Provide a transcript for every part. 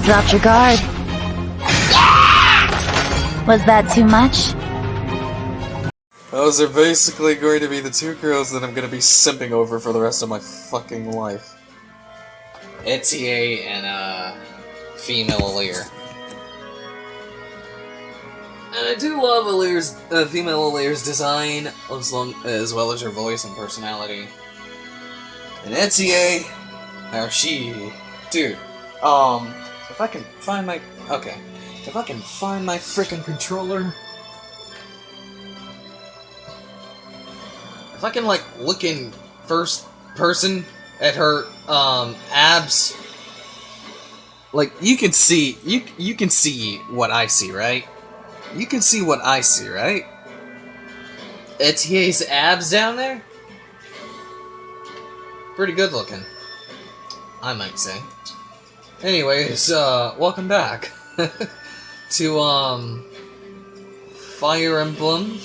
Dropped your guard. Was that too much? Those are basically going to be the two girls that I'm going to be simping over for the rest of my fucking life. Etier and, female Alear. And I do love Alear's, female Alear's design, as well as her voice and personality. And Etier, how she... Dude, if I can find my... Okay. If I can find my frickin' controller... If I can, like, look in first person at her, abs... Like, you can see... You can see what I see, right? You can see what I see, right? Etier's abs down there? Pretty good looking, I might say. Anyways, welcome back to, Fire Emblem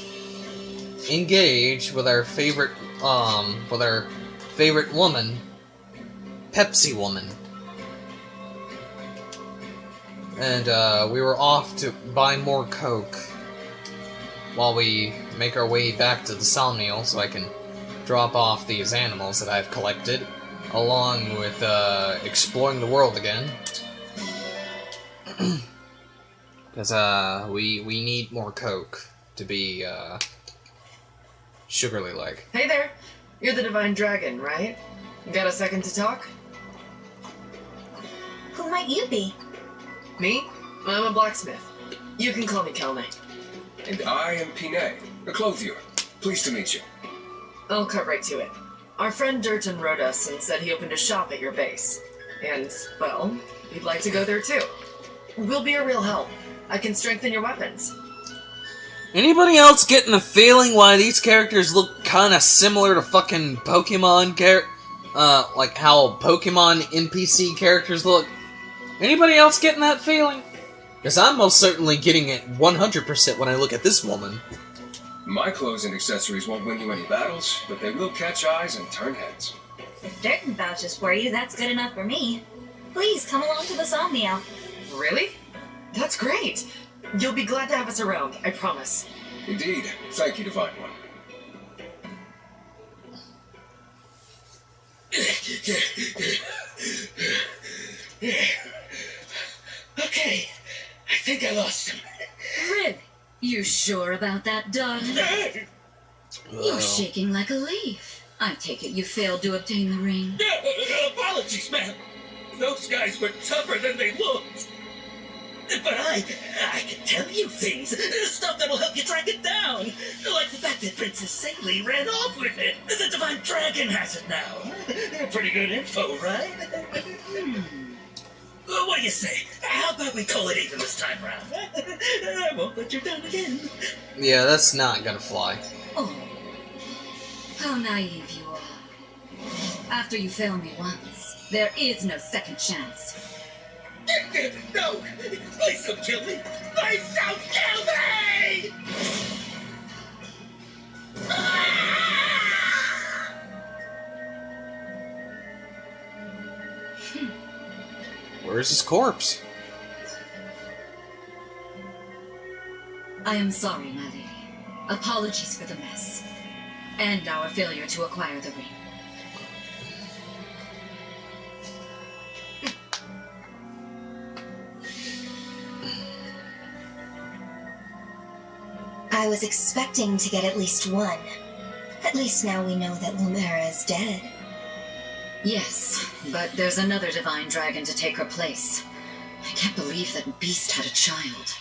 Engage with our favorite woman, Pepsi Woman. And, we were off to buy more Coke while we make our way back to the Somnial so I can drop off these animals that I've collected, along with, exploring the world again. Because, we need more Coke to be, Sugarly-like. Hey there! You're the Divine Dragon, right? Got a second to talk? Who might you be? Me? I'm a blacksmith. You can call me Kelne. And I am Pinet, a clothier. Pleased to meet you. I'll cut right to it. Our friend Durton wrote us and said he opened a shop at your base. And, well, we'd like to go there too. We'll be a real help. I can strengthen your weapons. Anybody else getting a feeling why these characters look kinda similar to fucking Pokemon like how Pokemon NPC characters look? Anybody else getting that feeling? Because I'm most certainly getting it 100% when I look at this woman. My clothes and accessories won't win you any battles, but they will catch eyes and turn heads. If Durton vouches for you, that's good enough for me. Please, come along to the Somnial. Really? That's great! You'll be glad to have us around, I promise. Indeed. Thank you, Divine One. Okay, I think I lost him. Really? You sure about that, darling? You're shaking like a leaf. I take it you failed to obtain the ring. Apologies, ma'am. Those guys were tougher than they looked. But I can tell you things. Stuff that'll help you track it down. Like the fact that Princess Salie ran off with it. The Divine Dragon has it now. Pretty good info, right? What do you say? How about we call it even this time round? I won't let you down again. Yeah, that's not gonna fly. Oh, how naive you are. After you fail me once, there is no second chance. No! Please don't kill me! Please don't kill me! Where's his corpse? I am sorry, my lady. Apologies for the mess. And our failure to acquire the ring. I was expecting to get at least one. At least now we know that Lumera is dead. Yes, but there's another divine dragon to take her place. I can't believe that beast had a child.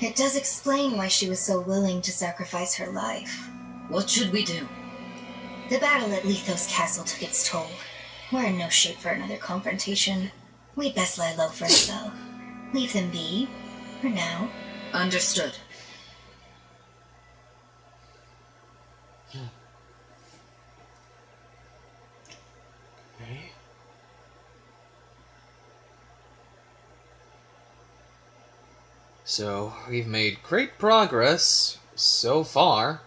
It does explain why she was so willing to sacrifice her life. What should we do? The battle at Lethos Castle took its toll. We're in no shape for another confrontation. We'd best lie low first, though. Leave them be. For now. Understood. Okay. So, we've made great progress so far.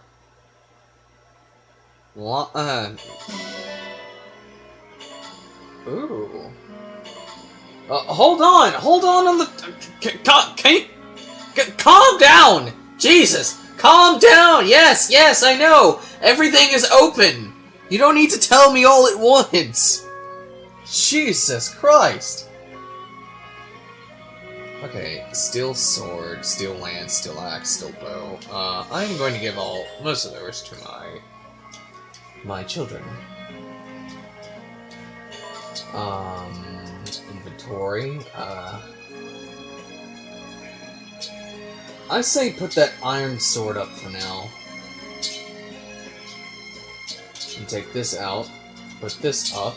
Ooh. Hold on the... Can you... Calm down! Jesus! Calm down! Yes, I know! Everything is open! You don't need to tell me all at once! Jesus Christ! Okay, steel sword, steel lance, steel axe, steel bow. I'm going to give most of those to my children. Inventory, I say put that iron sword up for now. And take this out. Put this up.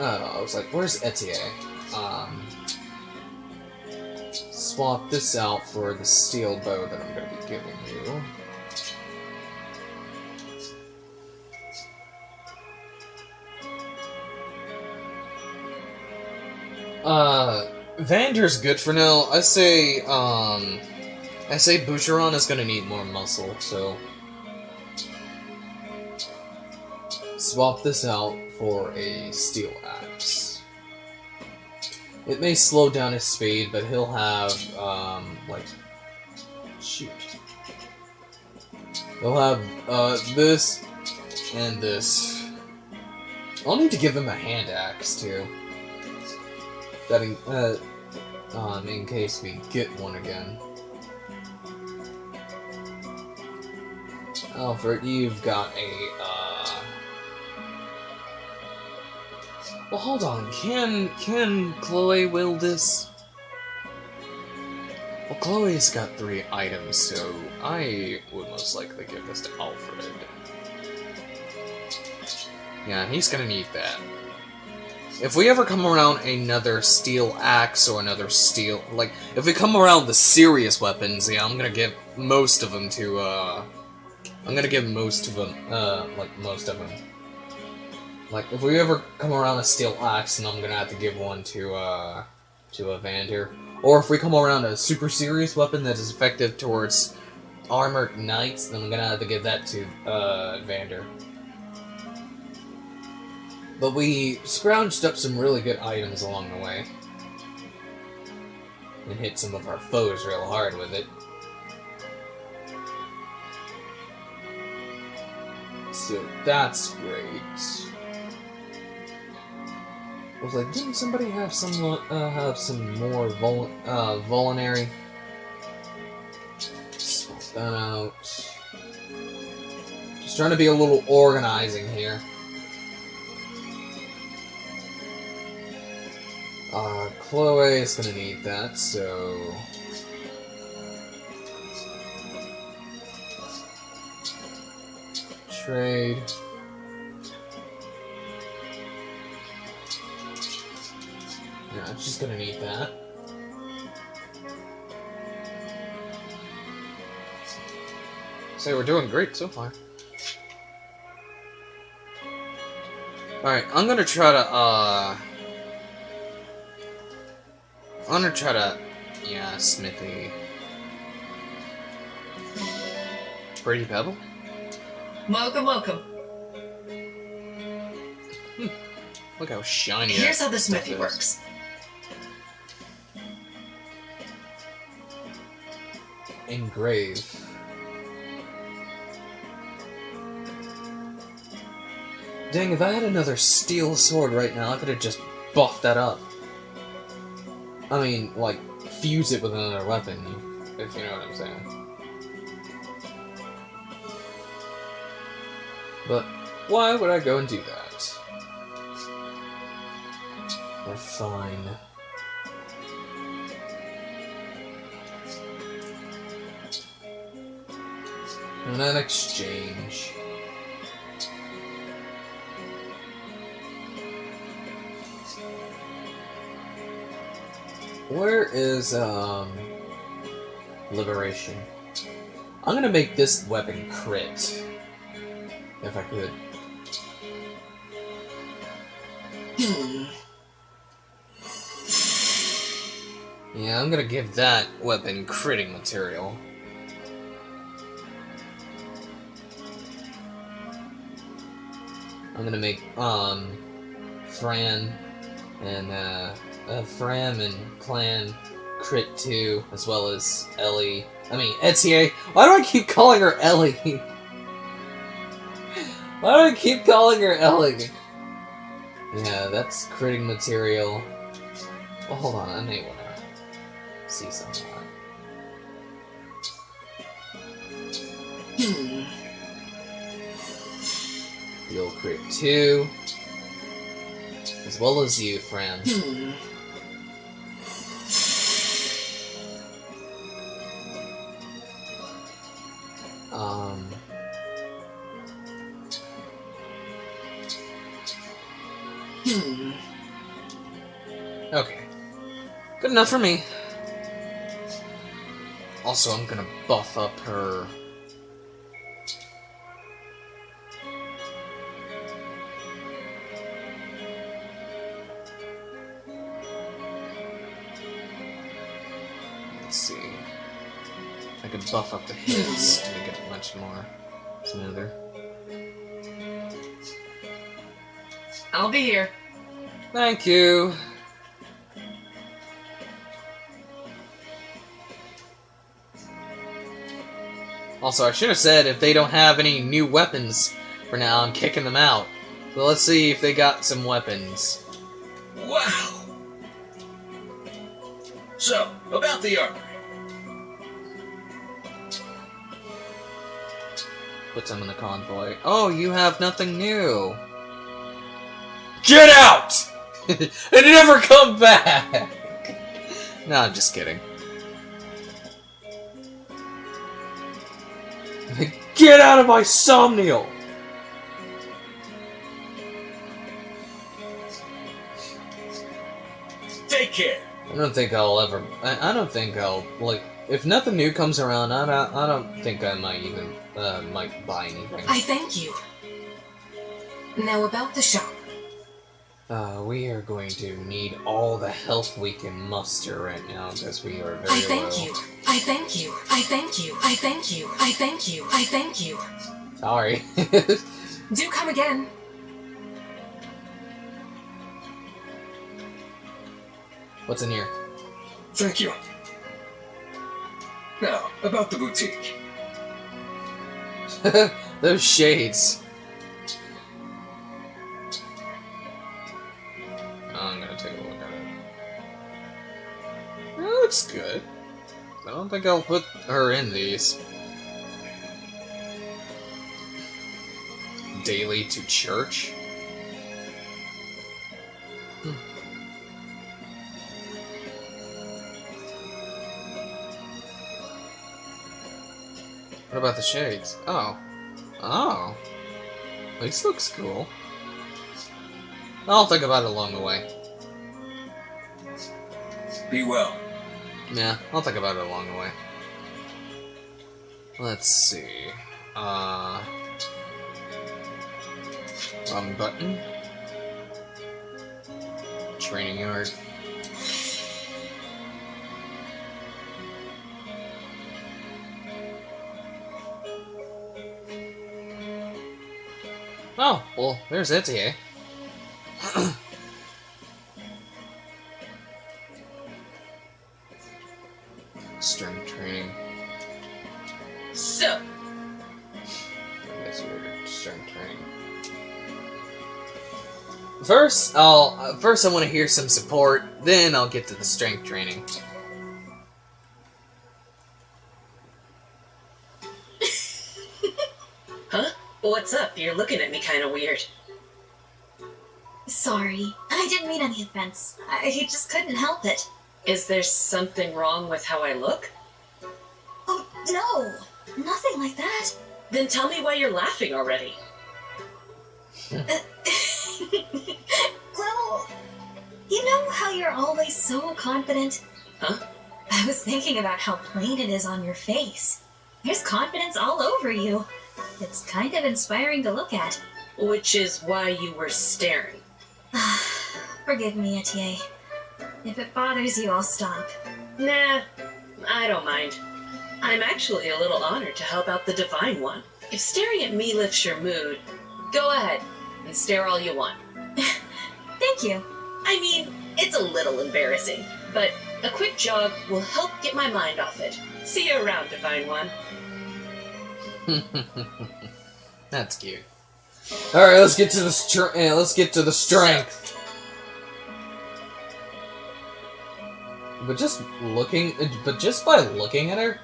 I was like, where's Etier? Swap this out for the steel bow that I'm gonna be giving you. Vander's good for now. I say Boucheron is gonna need more muscle, so swap this out for a steel axe. It may slow down his speed, but he'll have, shoot. He'll have, this and this. I'll need to give him a hand axe, too. That in case we get one again. Alfred, you've got a, well, hold on. Can Chloe will this? Well, Chloe's got 3 items, so I would most likely give this to Alfred. Yeah, he's gonna need that. If we ever come around another steel axe or another steel... Like, if we come around the serious weapons, yeah, I'm gonna give most of them to, I'm gonna give most of them, most of them. Like, if we ever come around a steel axe, then I'm gonna have to give one to a Vander. Or if we come around a super serious weapon that is effective towards armored knights, then I'm gonna have to give that to, Vander. But we scrounged up some really good items along the way. And hit some of our foes real hard with it. So that's great. I was like, didn't somebody have some more Volinary? Swap that out. Just trying to be a little organizing here. Chloe is gonna need that, so... Trade. Yeah, she's gonna need that. So we're doing great so far. Alright, I'm gonna try to, yeah, smithy. Pretty Pebble? Welcome, welcome. Look how shiny Here's that how the stuff smithy is. works. Engrave. Dang, if I had another steel sword right now, I could have just buffed that up. I mean, like, fuse it with another weapon, if you know what I'm saying. But why would I go and do that? We're fine. And then exchange. Where is, Liberation? I'm gonna make this weapon crit. If I could. Yeah, I'm gonna give that weapon critting material. I'm gonna make Fran and Fram and Clan Crit 2, as well as Ellie. I mean, Etier. Why do I keep calling her Ellie? Why do I keep calling her Ellie? Yeah, that's critting material. Well, hold on, I may wanna see something. You'll crit 2. As well as you, Fran. Okay. Good enough for me. Also, I'm gonna buff up her... Let's see. I could buff up the hits to make it much more smoother. I'll be here. Thank you. Also, I should have said if they don't have any new weapons for now, I'm kicking them out. So let's see if they got some weapons. Wow! So, about the armory. Put some in the convoy. Oh, you have nothing new. Get out! And never come back! No, I'm just kidding. Get out of my somnial! Take care. I don't think I'll ever... I don't think I'll... Like, if nothing new comes around, I don't think I might even... might buy anything. I thank you. Now about the shop. We are going to need all the health we can muster right now, because we are very I thank low. you. I thank you. I thank you. I thank you. I thank you. I thank you. Sorry. Do come again. What's in here? Thank you. Now, about the boutique. Those shades. I'm gonna take a look at it. It looks good. I don't think I'll put her in these. Daily to church? What about the shades? Oh. Oh. This looks cool. I'll think about it along the way. Be well. Yeah, I'll think about it along the way. Let's see. Wrong button. Training yard. Oh, well, there's Etier. Strength training. So, I guess we're strength training. First, I want to hear some support. Then I'll get to the strength training. huh? What's up? You're looking at me kind of weird. Sorry. I didn't mean any offense. I just couldn't help it. Is there something wrong with how I look? Oh, no. Nothing like that. Then tell me why you're laughing already. Well, you know how you're always so confident? Huh? I was thinking about how plain it is on your face. There's confidence all over you. It's kind of inspiring to look at. Which is why you were staring. Forgive me, Etier. If it bothers you, I'll stop. Nah, I don't mind. I'm actually a little honored to help out the Divine One. If staring at me lifts your mood, go ahead. and stare all you want. Thank you. I mean, it's a little embarrassing, but a quick jog will help get my mind off it. See you around, Divine One. That's cute. All right, let's get to the strength. But just by looking at her,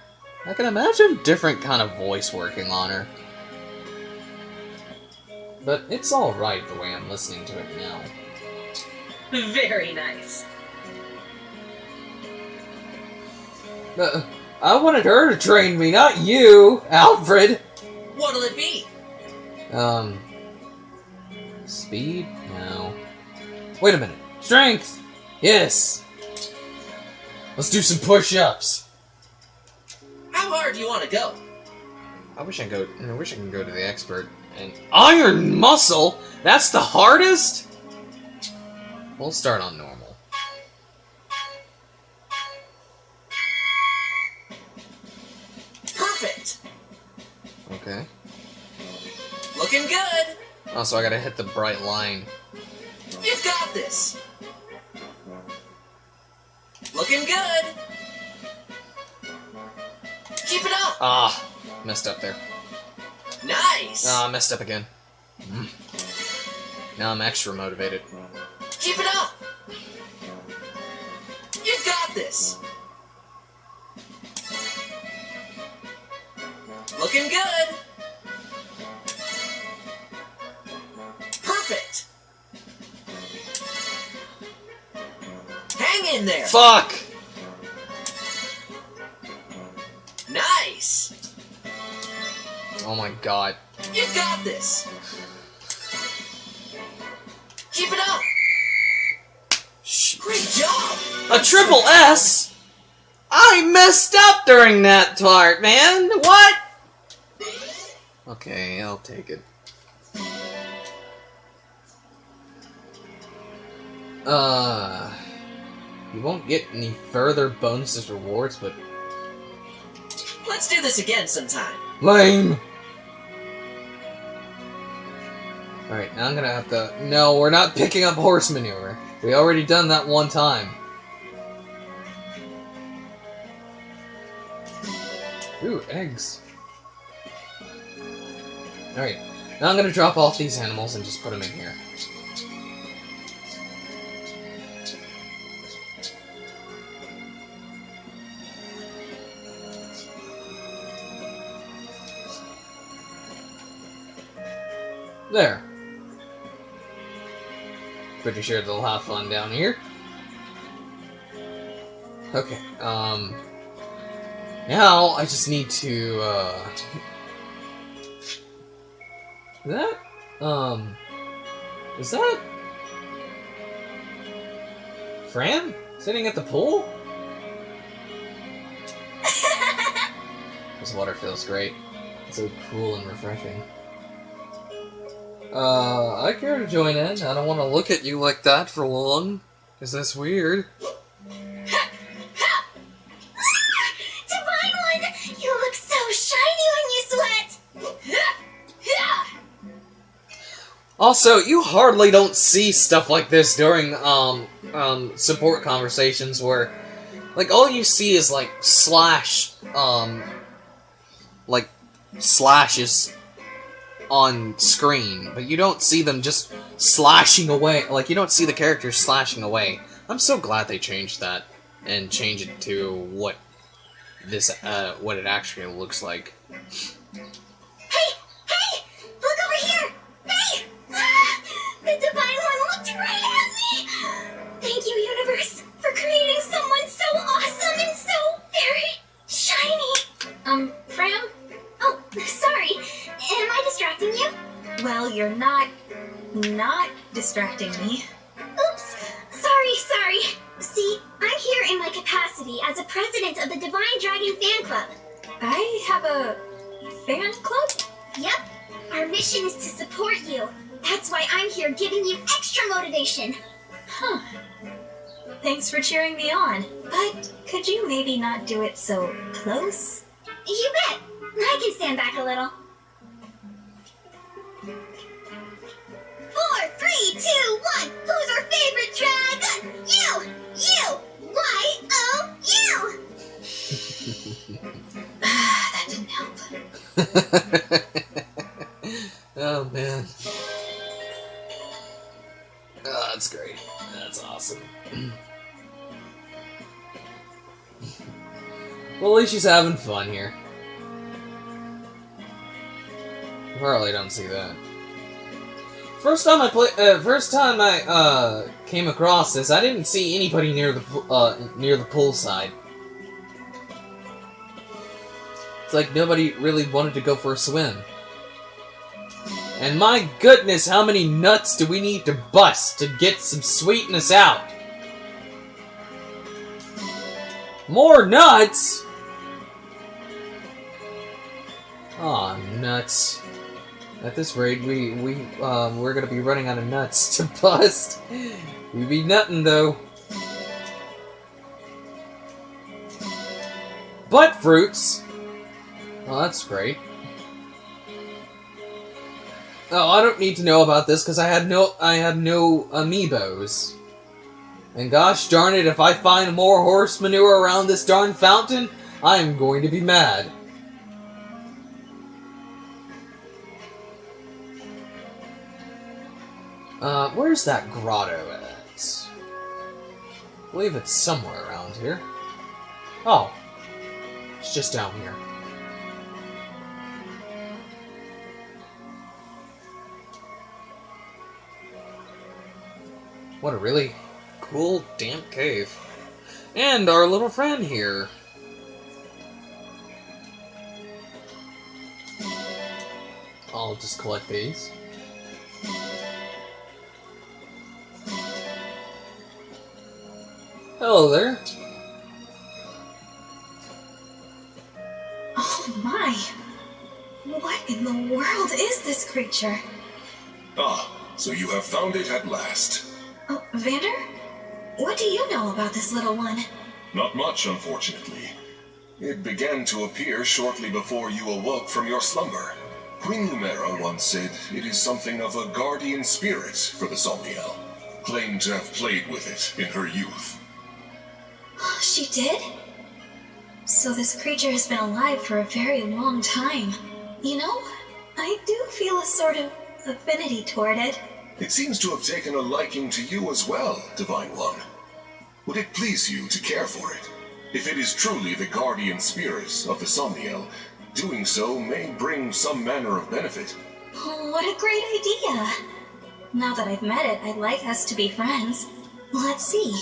I can imagine different kind of voice working on her. But it's all right the way I'm listening to it now. Very nice. I wanted her to train me, not you, Alfred. What'll it be? Speed? No. Wait a minute. Strength! Yes! Let's do some push-ups. How hard do you want to go? I wish I can go to the expert. And iron muscle? That's the hardest? We'll start on normal. Perfect. Okay. Looking good. Oh, so I gotta hit the bright line. You've got this. Looking good. Keep it up. Ah, messed up there. Nice. Ah, messed up again. Now I'm extra motivated. Keep it up. You've got this. Looking good. Perfect. Hang in there. Fuck! Nice. Oh my god. You got this. Keep it up. Great job. A triple S? I messed up during that part, man. What? Okay, I'll take it. You won't get any further bonuses rewards, but Let's do this again sometime. lame. Alright, now I'm gonna have to... No, we're not picking up horse manure. We already done that one time. Ooh, eggs. Alright, now I'm gonna drop off these animals and just put them in here. There. Pretty sure they'll have fun down here. Okay, now I just need to, is that Fran sitting at the pool? This water feels great. It's so cool and refreshing. I care to join in. I don't want to look at you like that for long. Is this weird? Divine One! You look so shiny when you sweat! Also, you hardly don't see stuff like this during, support conversations where, like, all you see is, like, slashes on screen, but you don't see them just slashing away. Like, you don't see the characters slashing away. I'm so glad they changed that and changed it to what this, what it actually looks like. Hey! Hey! Look over here! Hey! Ah, the Divine One looked right at me! Thank you, Universe, for creating someone so awesome and so very shiny! Fran? Oh, sorry. Am I distracting you? Well, you're not distracting me. Oops. Sorry. See, I'm here in my capacity as a president of the Divine Dragon Fan Club. I have a fan club? Yep. Our mission is to support you. That's why I'm here giving you extra motivation. Huh. Thanks for cheering me on. But could you maybe not do it so close? You bet. I can stand back a little. 1. Who's our favorite dragon? You! Y-O-U! That didn't help. Oh man. Oh, that's great. That's awesome. Well, at least she's having fun here. Probably don't see that. First time I came across this, I didn't see anybody near the pool side. It's like nobody really wanted to go for a swim. And my goodness, how many nuts do we need to bust to get some sweetness out? More nuts? Aw, nuts. At this rate, we're gonna be running out of nuts to bust. We be nuttin' though. Butt fruits. Oh, that's great. Oh, I don't need to know about this because I had no amiibos. And gosh darn it, if I find more horse manure around this darn fountain, I am going to be mad. Where's that grotto at? I believe it's somewhere around here. Oh. It's just down here. What a really cool, damp cave. And our little friend here. I'll just collect these. Hello there. Oh my! What in the world is this creature? Ah, so you have found it at last. Oh, Vander? What do you know about this little one? Not much, unfortunately. It began to appear shortly before you awoke from your slumber. Queen Lumera once said it is something of a guardian spirit for the Somniel. Claimed to have played with it in her youth. She did? So this creature has been alive for a very long time. You know, I do feel a sort of affinity toward it. It seems to have taken a liking to you as well, Divine One. Would it please you to care for it? If it is truly the guardian spirit of the Somniel, doing so may bring some manner of benefit. Oh, what a great idea! Now that I've met it, I'd like us to be friends. Let's see.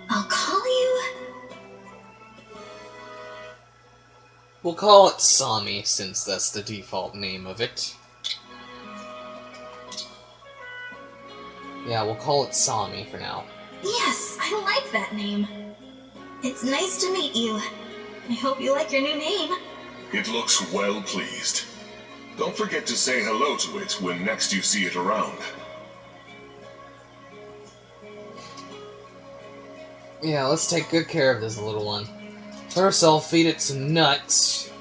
I'll call you... We'll call it Sami, since that's the default name of it. Yeah, we'll call it Sami for now. Yes, I like that name. It's nice to meet you. I hope you like your new name. It looks well pleased. Don't forget to say hello to it when next you see it around. Yeah, let's take good care of this little one. First, I'll feed it some nuts.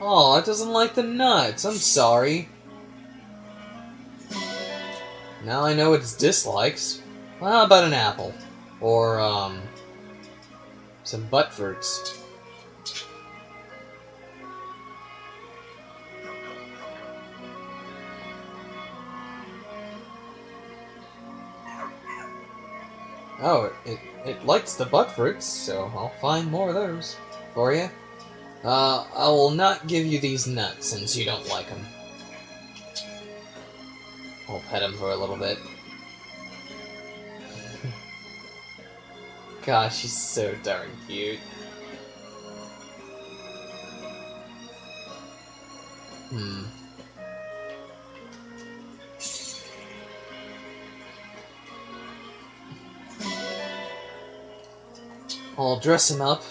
Oh, it doesn't like the nuts. I'm sorry. Now I know its dislikes. Well, how about an apple? Or, some butt fruits. Oh, it likes the butt fruits, so I'll find more of those for you. I will not give you these nuts since you don't like them. I'll pet him for a little bit. Gosh, she's so darn cute. I'll dress him up.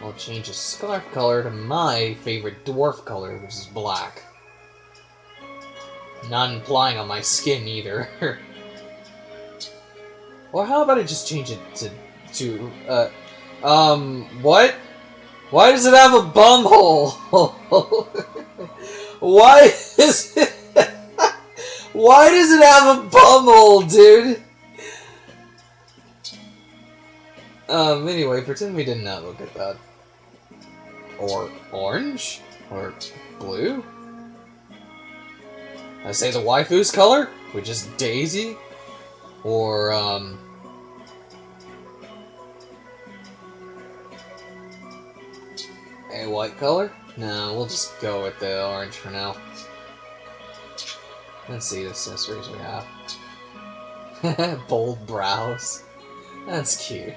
I'll change his scarf color to my favorite dwarf color, which is black. Not implying on my skin either. Or how about I just change it to to, what? Why does it have a bum hole? Why is it... Why does it have a bum hole, dude? Anyway, pretend we did not look at that. Or orange? Or blue? I say the waifu's color, which is Daisy? Or, a white color? No, we'll just go with the orange for now. Let's see the accessories we have. Bold brows. That's cute.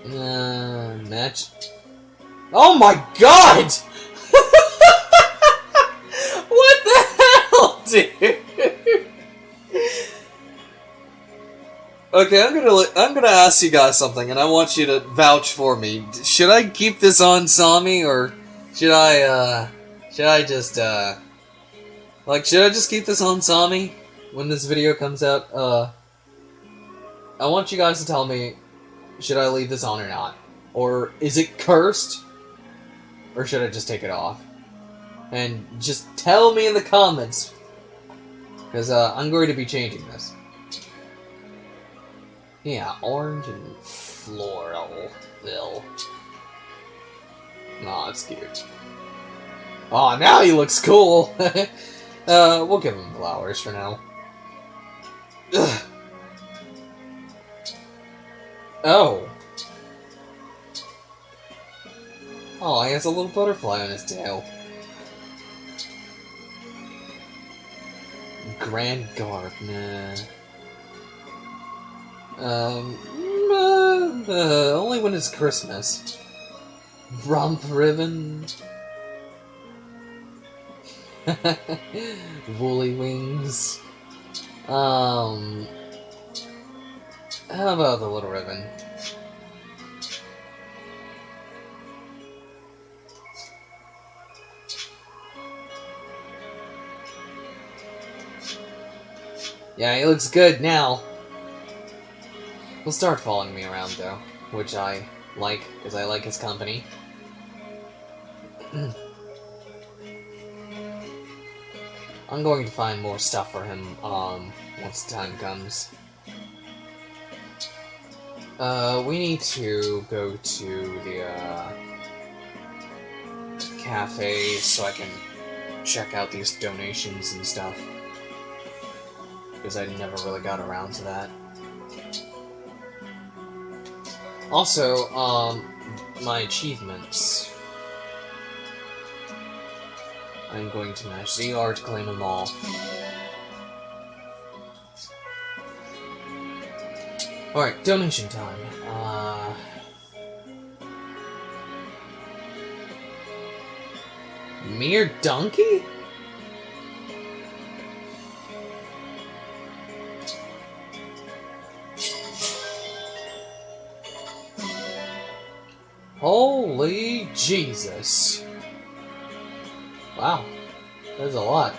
Match. Oh my god! What the hell, dude? Okay, I'm gonna ask you guys something, and I want you to vouch for me. Should I keep this on Sami, or should I just keep this on Sami when this video comes out? I want you guys to tell me, should I leave this on or not? Or is it cursed? Or should I just take it off? And just tell me in the comments, because I'm going to be changing this. Yeah, orange and Floral-ville. Aw, it's cute. Aw, now he looks cool! We'll give him flowers for now. Ugh. Oh. Oh, he has a little butterfly on his tail. Grand Guard, nah. Only when it's Christmas. Rump ribbon. Woolly wings. How about the little ribbon? Yeah, he looks good now. He'll start following me around, though, which I like, because I like his company. I'm going to find more stuff for him, once the time comes. We need to go to the, cafe so I can check out these donations and stuff. Because I never really got around to that. Also, my achievements. I'm going to match ZR to claim them all. Alright, donation time. Mere donkey? Holy Jesus. Wow. There's a lot.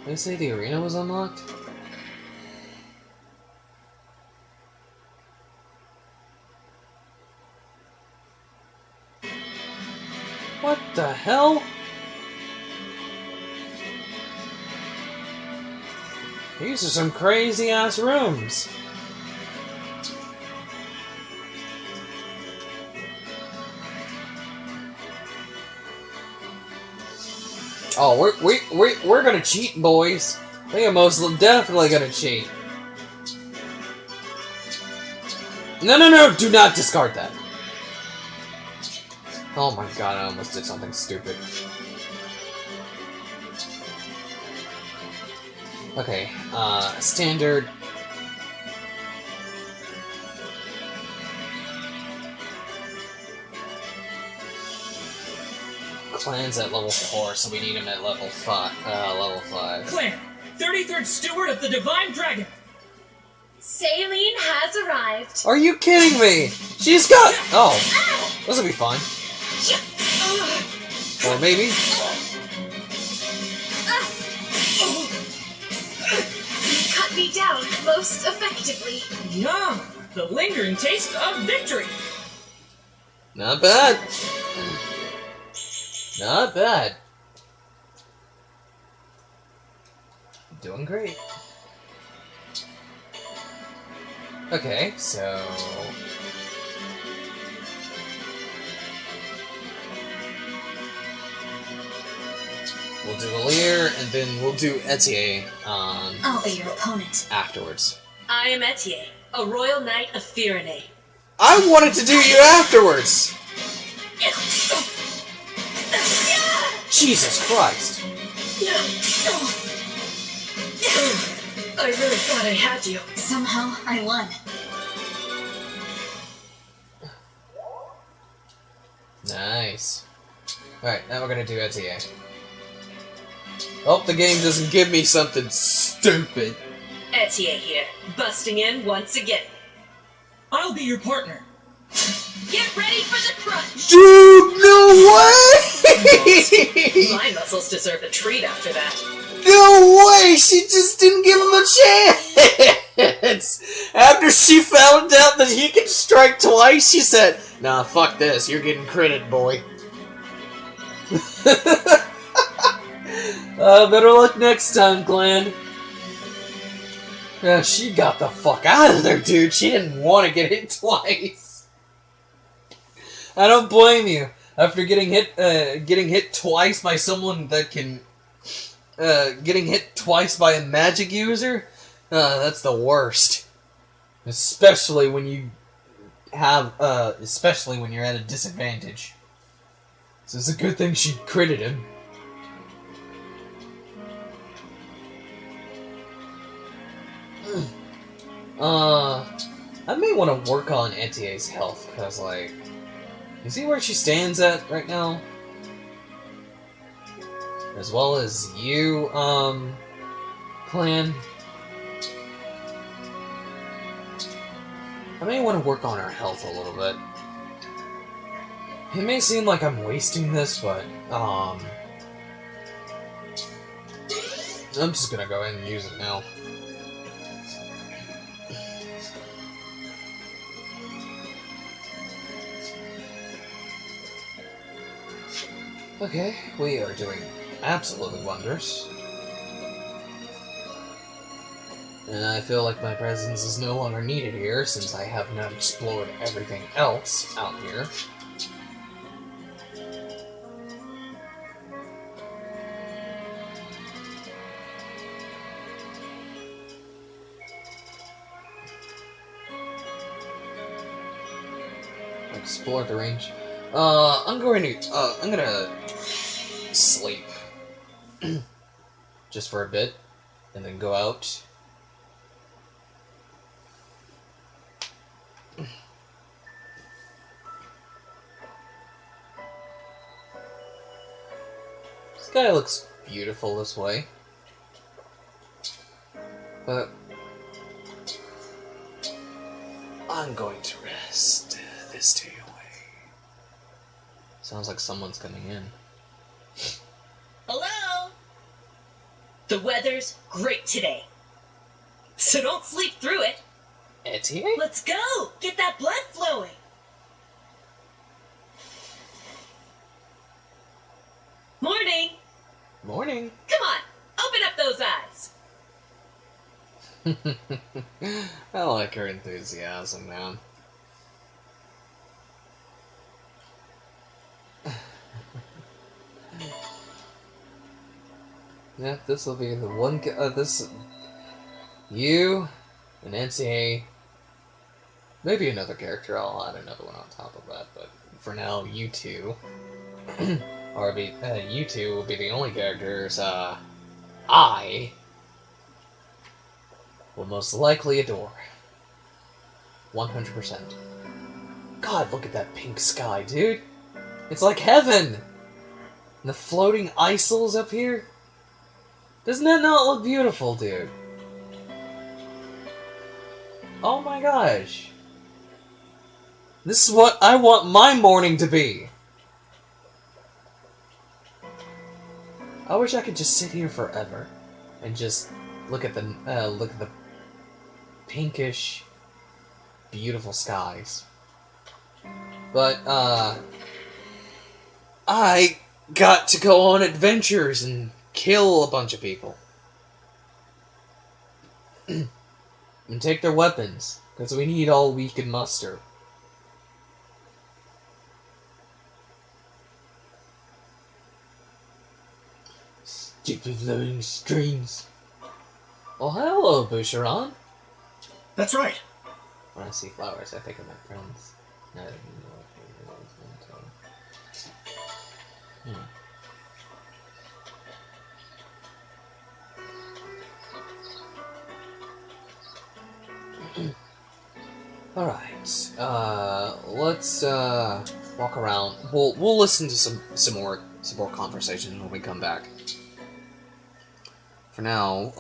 Did they say the arena was unlocked? What the hell? These are some crazy-ass rooms. Oh, we're gonna cheat, boys. We are most definitely gonna cheat. No, do not discard that. Oh my god, I almost did something stupid. Okay, standard. Clan's at level 4, so we need him at level 5. Clan, 33rd Steward of the Divine Dragon. Saline has arrived. Are you kidding me? She's got... Oh, this will be fun. Or maybe... me down most effectively. Yum! The lingering taste of victory! Not bad. Not bad. Doing great. Okay, so... we'll do Alear, and then we'll do Etier I'll be your opponent. afterwards. I am Etier, a royal knight of Firene. I wanted to do you afterwards! Jesus Christ. I really thought I had you. Somehow, I won. Nice. Alright, now we're gonna do Etier. Hope the game doesn't give me something stupid. Etier here, busting in once again. I'll be your partner. Get ready for the crunch! Dude, no way! My muscles deserve a treat after that. No way! She just didn't give him a chance! After she found out that he could strike twice, she said, nah, fuck this, you're getting credit, boy. Better luck next time, clan. Yeah, she got the fuck out of there, dude. She didn't want to get hit twice. I don't blame you. After getting hit twice by someone that can, getting hit twice by a magic user, that's the worst. Especially when you have, especially when you're at a disadvantage. So it's a good thing she critted him. I may want to work on Etier's health, because, like, you see where she stands at right now? As well as you, clan. I may want to work on her health a little bit. It may seem like I'm wasting this, but, I'm just gonna go ahead and use it now. Okay, we are doing absolutely wonders. And I feel like my presence is no longer needed here, since I have not explored everything else out here. Explore the range. I'm gonna sleep just for a bit, and then go out. This guy looks beautiful this way, but I'm going to rest this day away. Sounds like someone's coming in. Hello? The weather's great today. So don't sleep through it. Etier? Let's go! Get that blood flowing! Morning! Morning. Come on! Open up those eyes! I like her enthusiasm, man. Yeah, this will be the one. You, and NCA, maybe another character. I'll add another one on top of that, but for now, you two, you two will be the only characters. I will most likely adore. 100%. God, look at that pink sky, dude. It's like heaven. And the floating isles up here. Doesn't that not look beautiful, dude? Oh my gosh. This is what I want my morning to be. I wish I could just sit here forever and just look at the pinkish, beautiful skies. But, I got to go on adventures and kill a bunch of people. And take their weapons, because we need all we can muster. Stupid loading screens. Oh, hello, Boucheron. That's right. When I see flowers, I think of my friends. I don't even know what Alright, let's, walk around. We'll listen to some more conversation when we come back. For now,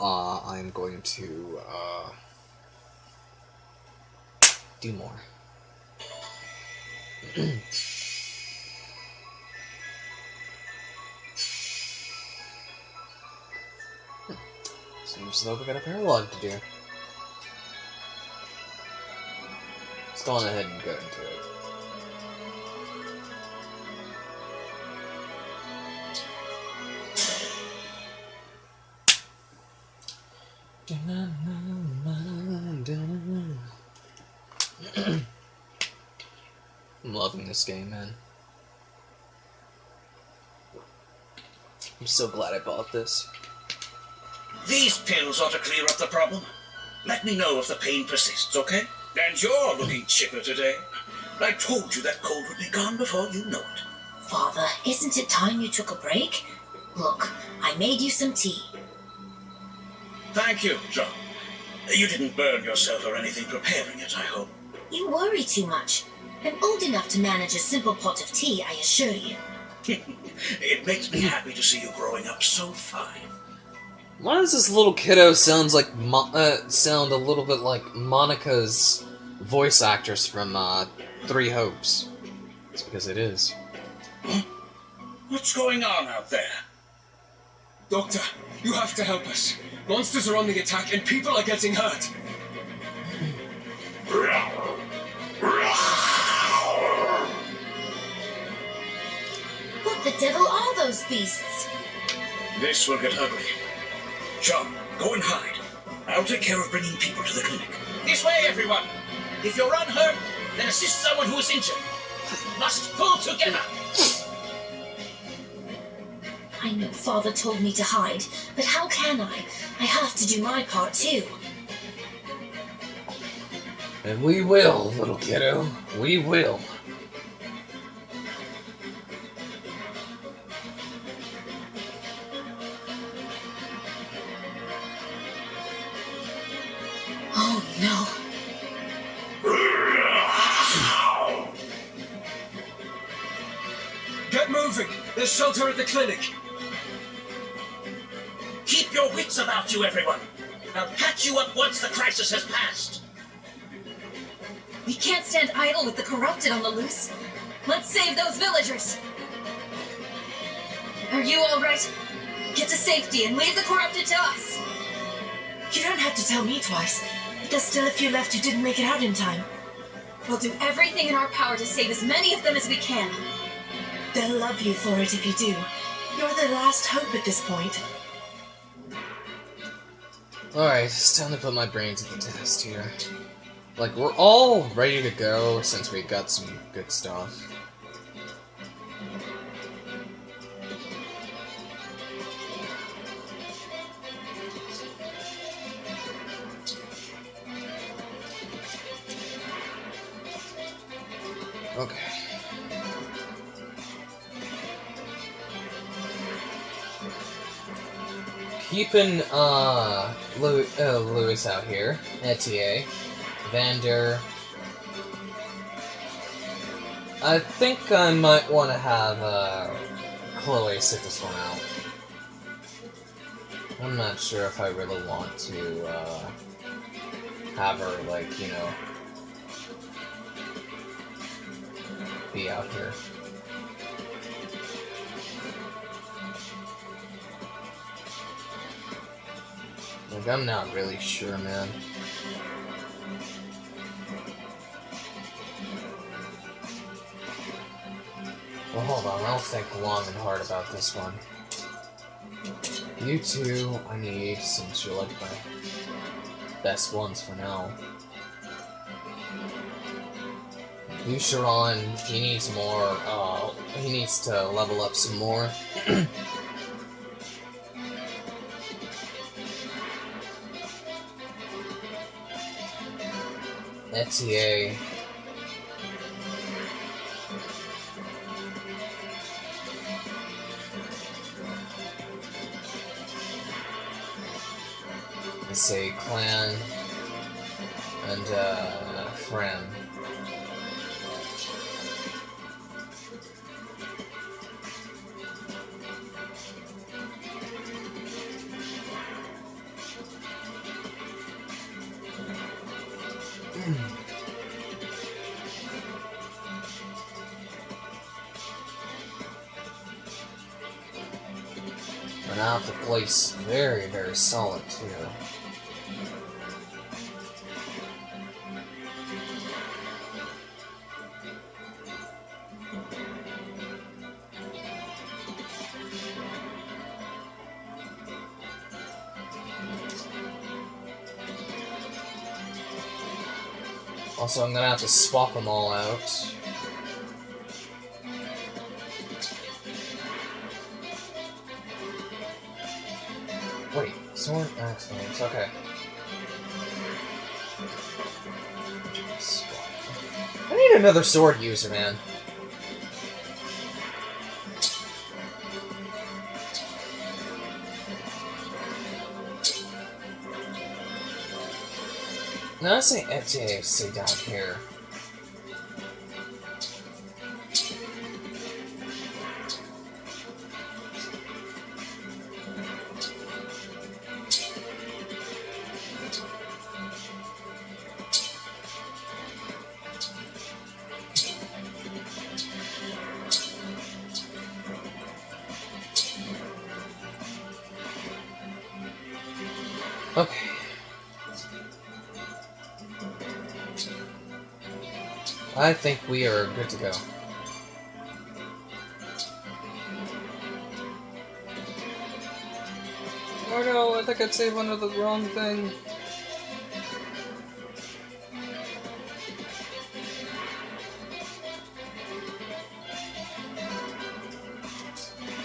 I'm going to, do more. Seems as though we got a paralogue to do. Let's go on ahead and go into it. I'm loving this game, man. I'm so glad I bought this. These pills ought to clear up the problem. Let me know if the pain persists, okay? And you're looking chipper today. I told you that cold would be gone before you know it. Father, isn't it time you took a break? Look, I made you some tea. Thank you, John. You didn't burn yourself or anything preparing it, I hope. You worry too much. I'm old enough to manage a simple pot of tea, I assure you. It makes me happy to see you growing up so fine. Why does this little kiddo sound a little bit like Monica's voice actress from Three Hopes? It's because it is. Huh? What's going on out there? Doctor, you have to help us. Monsters are on the attack and people are getting hurt. What the devil are those beasts? This will get ugly. John, go and hide. I'll take care of bringing people to the clinic. This way, everyone! If you're unhurt, then assist someone who is injured. Must pull together! I know Father told me to hide, but how can I? I have to do my part too. And we will, little kiddo. We will. Oh no. Get moving! There's shelter at the clinic! Keep your wits about you, everyone. I'll patch you up once the crisis has passed. We can't stand idle with the corrupted on the loose. Let's save those villagers. Are you all right? Get to safety and leave the corrupted to us. You don't have to tell me twice. There's still a few left who didn't make it out in time. We'll do everything in our power to save as many of them as we can. They'll love you for it if you do. You're their last hope at this point. Alright, it's time to put my brains to the test here. Like, we're all ready to go since we got some good stuff. Okay. Keeping, Louis out here. Etier. Vander. I think I might want to have, Chloe sit this one out. I'm not sure if I really want to, have her, like, you know, be out here. Like, I'm not really sure, man. Well, hold on, I'll think long and hard about this one. You two, I need, since you're like my best ones for now. You, Sharon, he needs more, he needs to level up some more. Etier. Let's say clan and friend. And I have to place very, very solid too. Also, I'm gonna have to swap them all out. Wait, sword excellence, okay. I need another sword user, man. No, I say Etier, stay down here. Okay. I think we are good to go. Oh no, I think I'd saved under the wrong thing.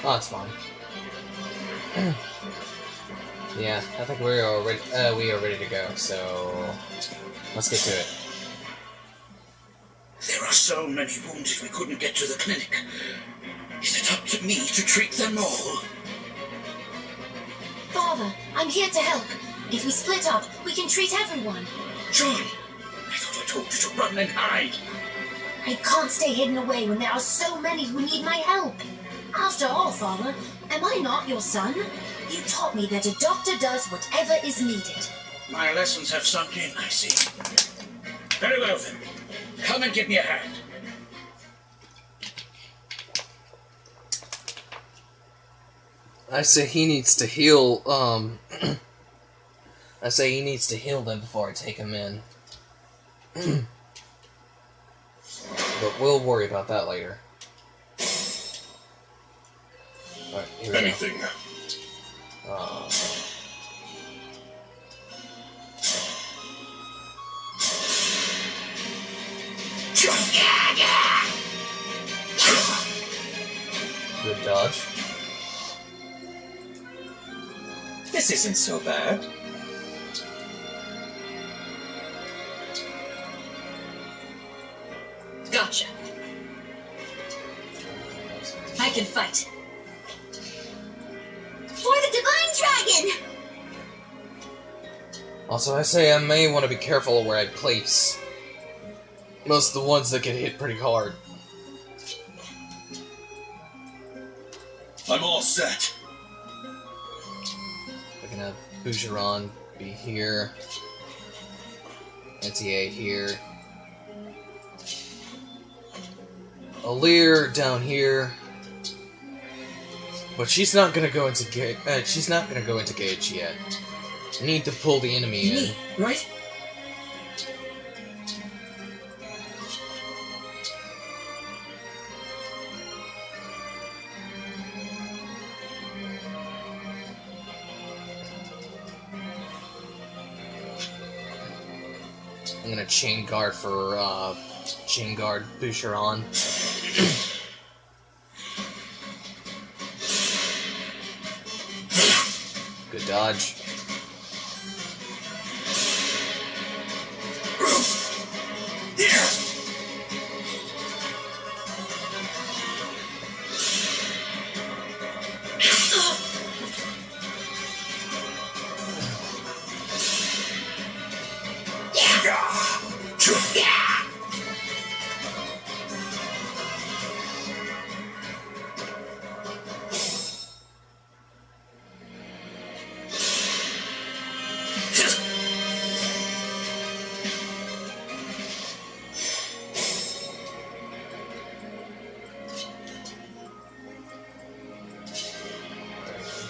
Oh, that's fine. Yeah, I think we are ready to go, so let's get to it. There are so many wounded we couldn't get to the clinic. Is it up to me to treat them all? Father, I'm here to help. If we split up, we can treat everyone. John, I thought I told you to run and hide. I can't stay hidden away when there are so many who need my help. After all, Father, am I not your son? You taught me that a doctor does whatever is needed. My lessons have sunk in, I see. Very well then. Come and give me a hand. I say he needs to heal, I say he needs to heal them before I take him in. But we'll worry about that later. Alright, here we Anything. go. Good dodge. This isn't so bad. Gotcha. I can fight. For the Divine Dragon! Also, I say I may want to be careful where I place most of the ones that get hit pretty hard. I'm all set. We're gonna have Bougeron be here. Etier here. Alear down here. But she's not gonna go into gauge yet. I need to pull the enemy in. Me, right? I'm gonna chain guard for Boucheron. Good dodge.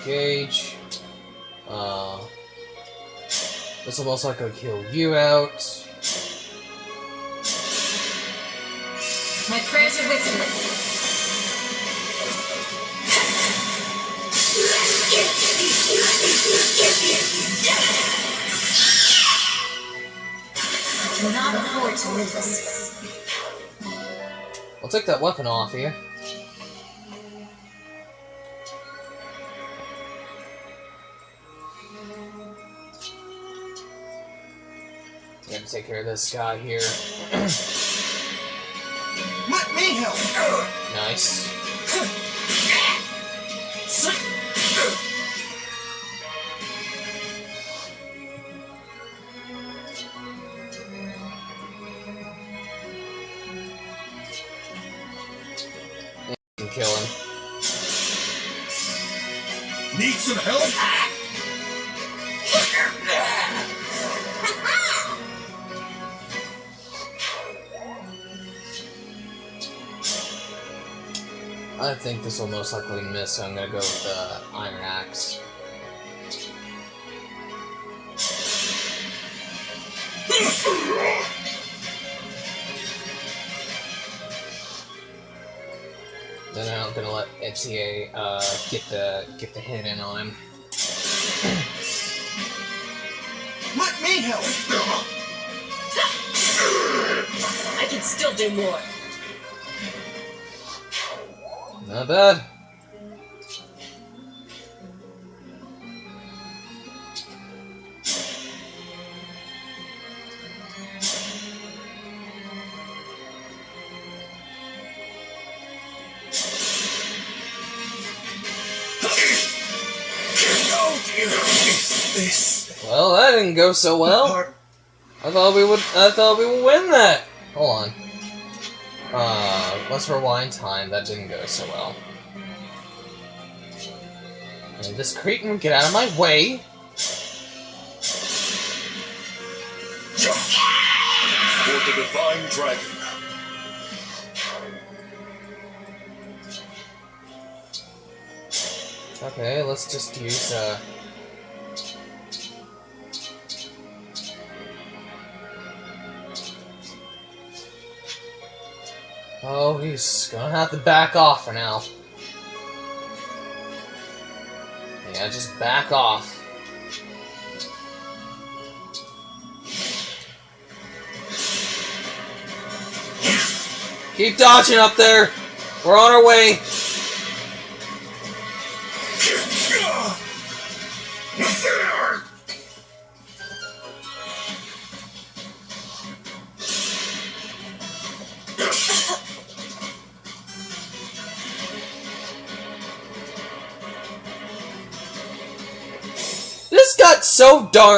Engage. This will most likely kill you out. My prayers are with you. I cannot afford to lose. I'll take that weapon off here. I'm gonna take care of this guy here. Let me help! Nice. And you can kill him. Need some help? I think this will most likely miss, so I'm gonna go with the Iron Axe. Then I'm gonna let Etier get the hit in on him. Let me help! I can still do more. Not bad. Well, that didn't go so well. I thought we would win that. Hold on. Let's rewind time. That didn't go so well. And this cretin, get out of my way. For the Divine Dragon. Okay, let's just use, Oh, he's gonna have to back off for now. Yeah, just back off. Keep dodging up there! We're on our way!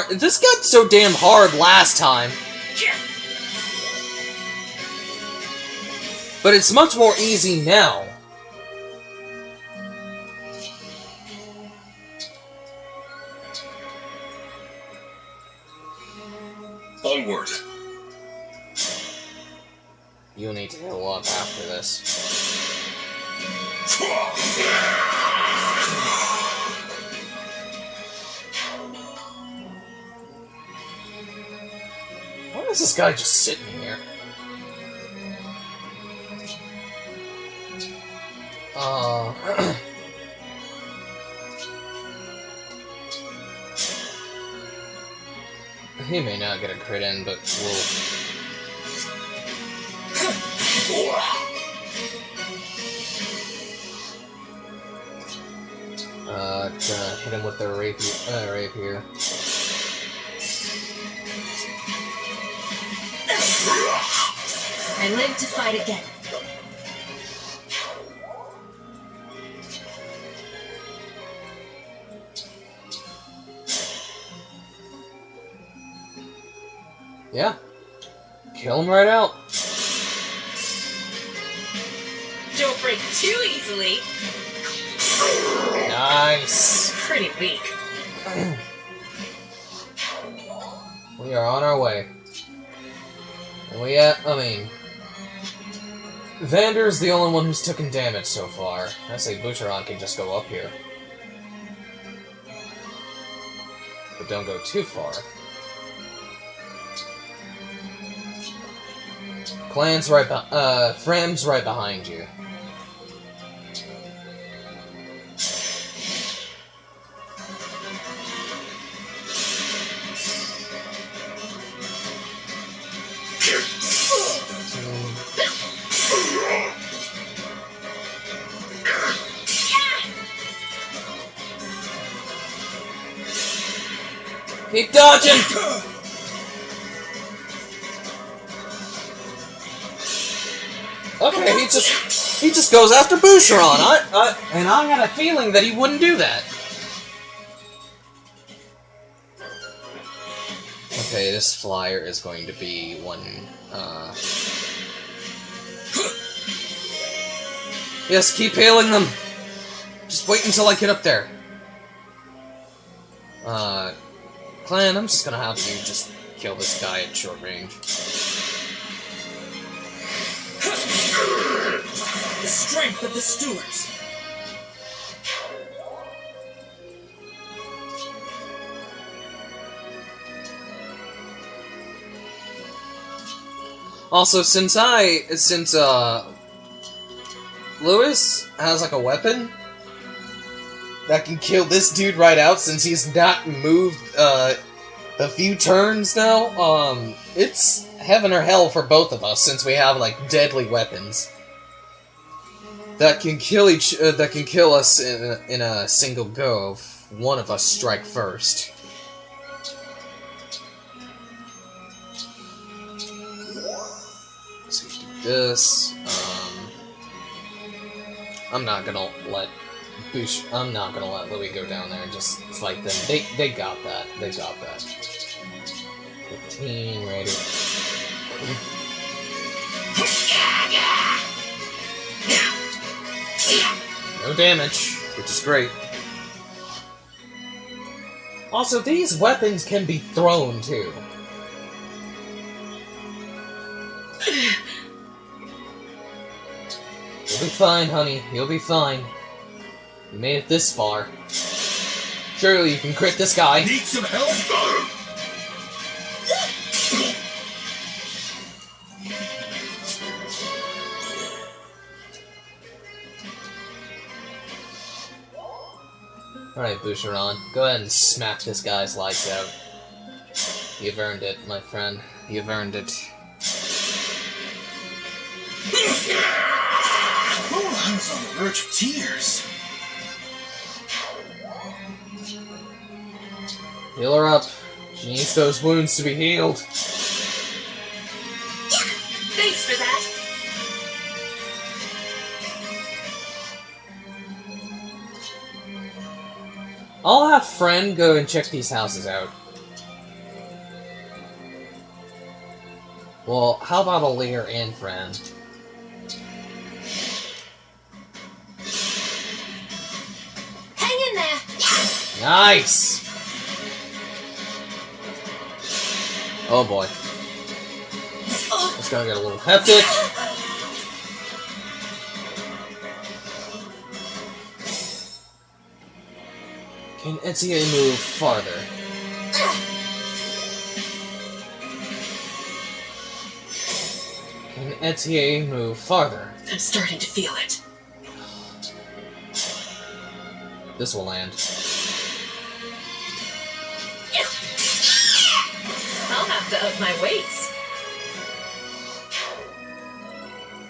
This got so damn hard last time. But it's much more easy now. Onward. You'll need to heal up after this. Why is this guy just sitting here? he may not get a crit in, but we'll... Gonna hit him with the rapier. I live to fight again. Yeah. Kill him right out. Don't break too easily. Nice. Pretty weak. We are on our way. And Vander's the only one who's taken damage so far. I say Boucheron can just go up here. But don't go too far. Fram's right behind you. Keep dodging! Okay, he just goes after Boucheron. And I had a feeling that he wouldn't do that. Okay, this flyer is going to be one, Yes, keep hailing them! Just wait until I get up there. Clan, I'm just gonna have you just kill this guy at short range. The strength of the stewards. Also, since Lewis has like a weapon that can kill this dude right out, since he's not moved a few turns now, it's heaven or hell for both of us, since we have like deadly weapons that can kill us in a single go if one of us strike first. So you do this. I'm not gonna let Louis go down there and just fight them. They got that. They got that. 15 ready. No damage, which is great. Also, these weapons can be thrown too. You'll be fine, honey. You'll be fine. You made it this far. Surely you can crit this guy. Need some help? Alright, Boucheron. Go ahead and smack this guy's lights out. You've earned it, my friend. You've earned it. Oh, I was on the verge of tears. Heal her up. She needs those wounds to be healed. Thanks for that. I'll have Friend go and check these houses out. Well, how about Alear and Friend? Hang in there. Nice! Oh boy. It's gonna get a little hectic. Can Etienne move farther? Can Etienne move farther? I'm starting to feel it. This will land. My weights.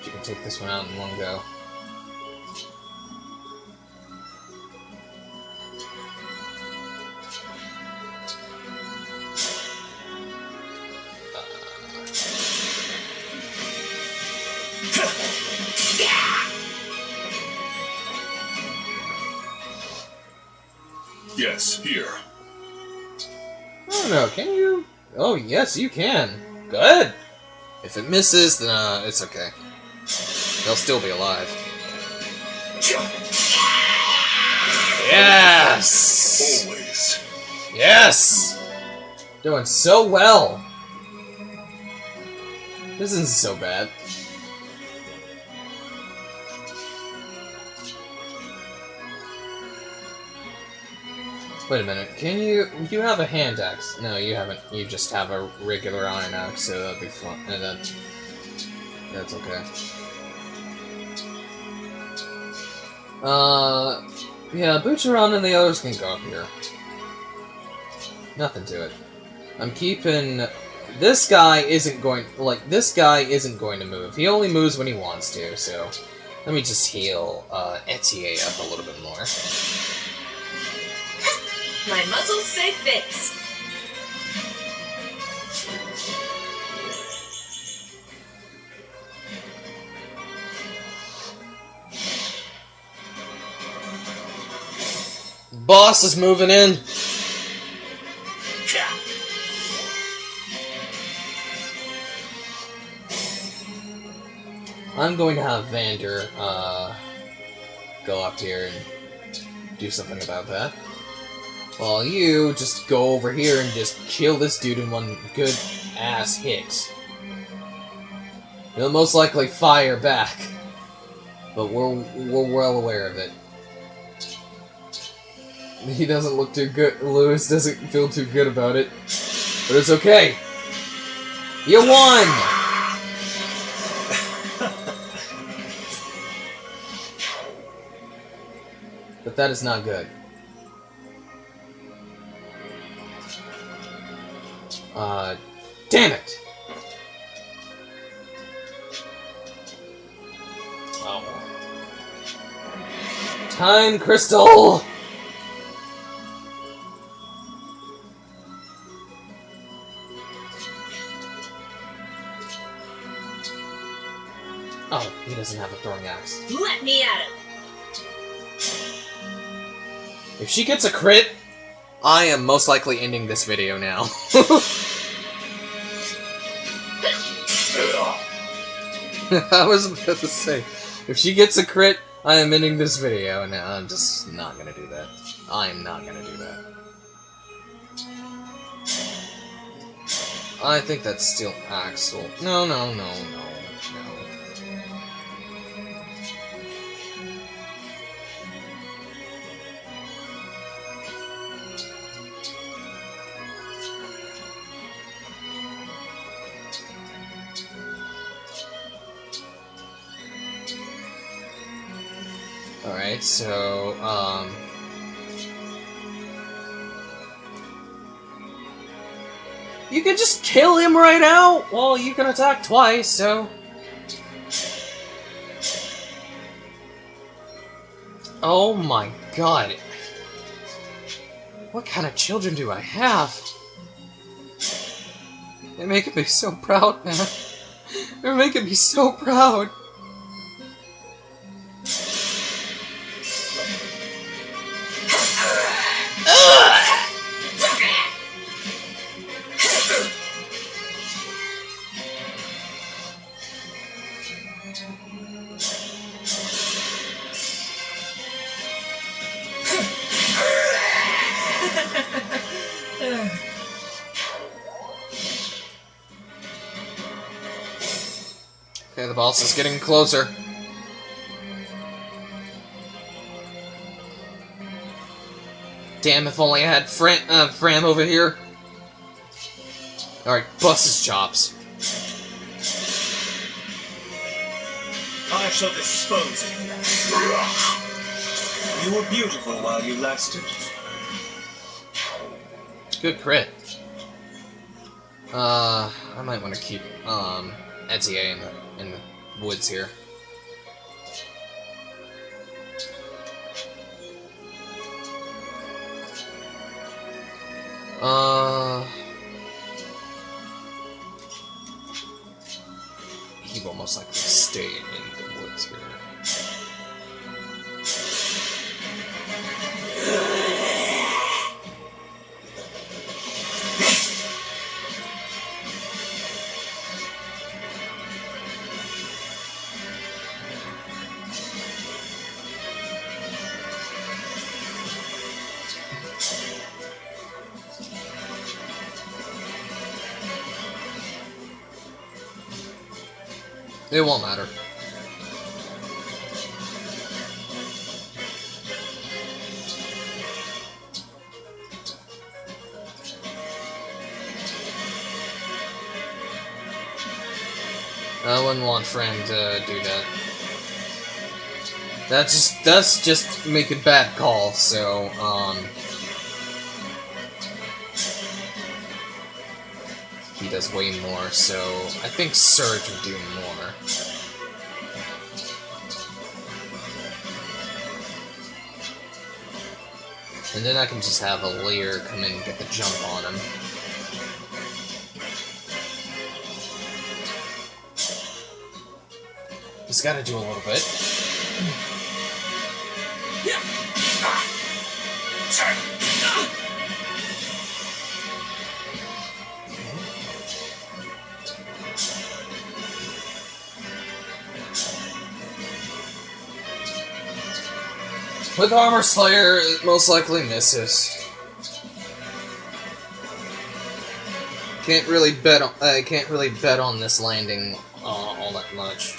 You can take this one out in one go. Yes, here. I don't know, can you? Oh, yes, you can. Good! If it misses, then it's okay. They'll still be alive. Yes! Always. Yes! Doing so well! This isn't so bad. Wait a minute, can you have a hand axe? No, you haven't. You just have a regular iron axe, so that'd be fun. That's okay. Yeah, Butcheron and the others can go up here. Nothing to it. I'm keeping... This guy isn't going... this guy isn't going to move. He only moves when he wants to, so... Let me just heal, Etier up a little bit more. My muscles say thanks. Boss is moving in. I'm going to have Vander, go up here and do something about that. While you just go over here and just kill this dude in one good ass hit. He'll most likely fire back, but we're well aware of it. He doesn't look too good. Lewis doesn't feel too good about it, but it's okay. You won. But that is not good. Damn it! Oh. Time crystal! Oh, he doesn't have a throwing axe. Let me at him! If she gets a crit, I am most likely ending this video now. I was about to say, if she gets a crit, I am ending this video, and I'm just not gonna do that. I am not gonna do that. I think that's still Axel. No. Alright, so, you can just kill him right now? Well, you can attack twice, so... Oh my god. What kind of children do I have? They're making me so proud, man. They're making me so proud. Okay, the boss is getting closer. Damn, if only I had Fram over here. Alright, bust his chops. I shall dispose of you. You were beautiful while you lasted. Good crit. I might want to keep, Etier in the woods here. He will most likely stay in the woods here. It won't matter. I wouldn't want Fran to do that. That's just make a bad call, so, he does way more, so I think Surge would do more. And then I can just have Alear come in and get the jump on him. Just gotta do a little bit. With Armor Slayer, it most likely misses. Can't really bet on this landing all that much.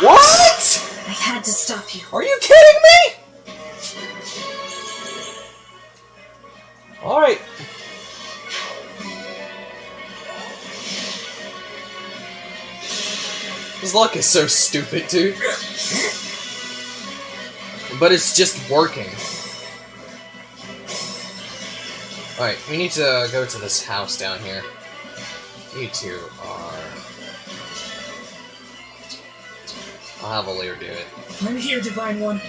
What? I had to stop you. Are you kidding me? Alright. His luck is so stupid, dude. But it's just working. Alright, we need to go to this house down here. You two are... I'll have Alear do it. I'm here, Divine One.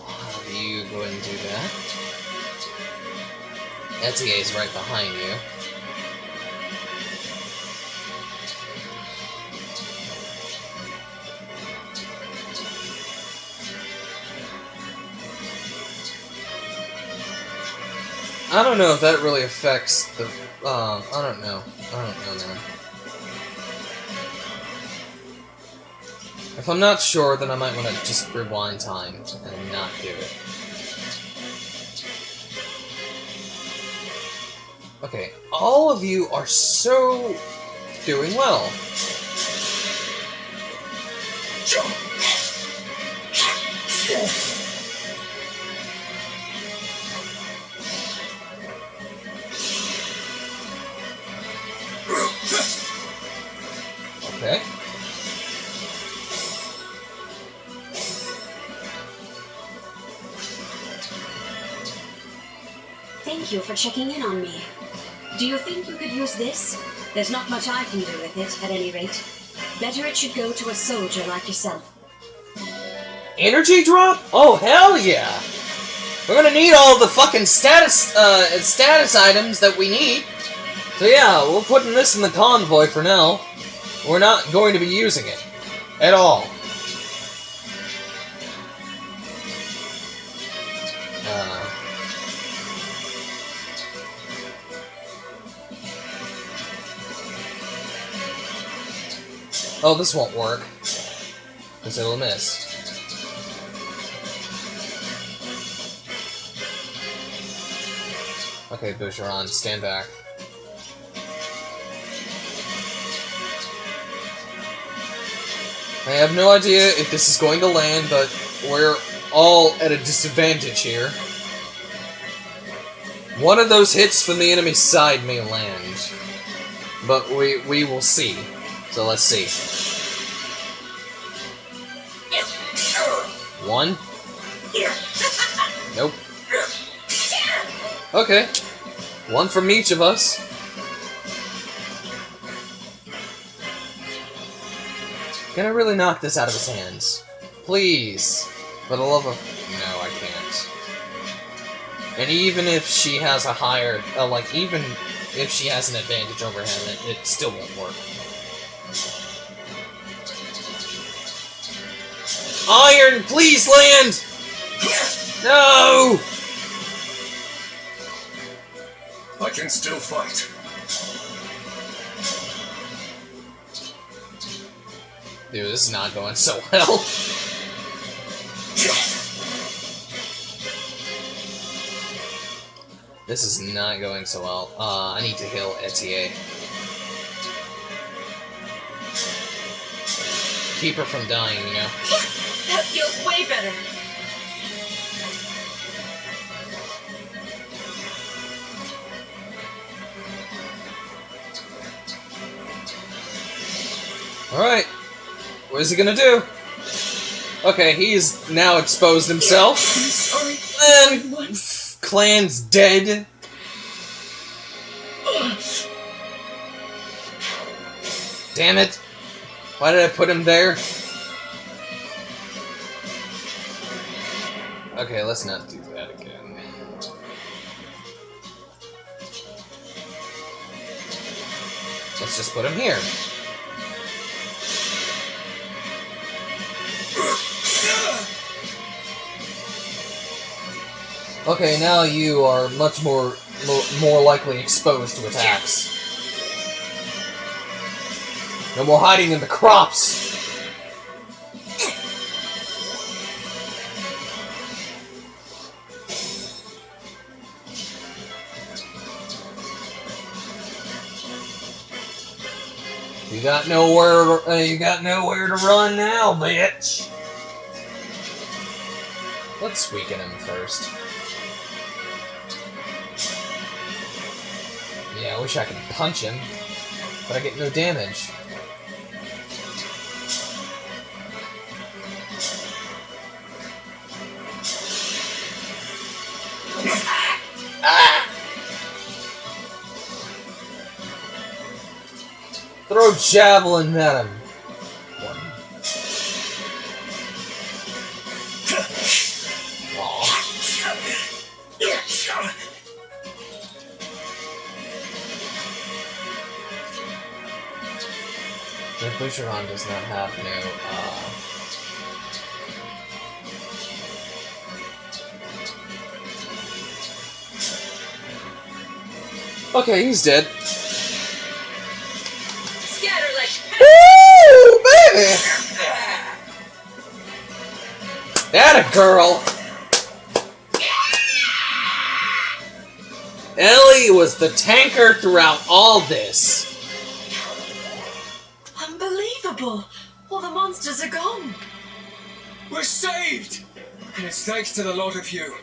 How do you go ahead and do that? Etier is right behind you. I don't know if that really affects the, I don't know, man. If I'm not sure, then I might want to just rewind time and not do it. Okay, all of you are so doing well. Okay. Thank you for checking in on me. Do you think you could use this? There's not much I can do with it, at any rate. Better it should go to a soldier like yourself. Energy drop? Oh, hell yeah! We're gonna need all the fucking status items that we need. So yeah, we're putting this in the convoy for now. We're not going to be using it. At all. Oh, this won't work. Because it'll miss. Okay, Boucheron, stand back. I have no idea if this is going to land, but we're all at a disadvantage here. One of those hits from the enemy side may land. But we will see. So let's see. 1. Nope. Okay. 1 from each of us. Can I really knock this out of his hands? Please. For the love of... No, I can't. And even if she has a higher... even if she has an advantage over him, it still won't work. Iron, please land! No! I can still fight. Dude, this is not going so well. This is not going so well. I need to heal Etier. Keep her from dying, you know? That feels way better. Alright. What is he gonna do? Okay, he's now exposed himself. And Clan's dead. Damn it. Why did I put him there? Okay, let's not do that again. Let's just put him here. Okay, now you are much more likely exposed to attacks. No more hiding in the crops! You got nowhere to run now, bitch! Let's weaken him first. Yeah, I wish I could punch him, but I get no damage. Ah! Throw javelin at him. The Butcheron does not have no, Okay, he's dead. Scatter like... Woo, baby! That a girl! Ellie was the tanker throughout all this. Unbelievable! All the monsters are gone. We're saved! And it's thanks to the lot of you.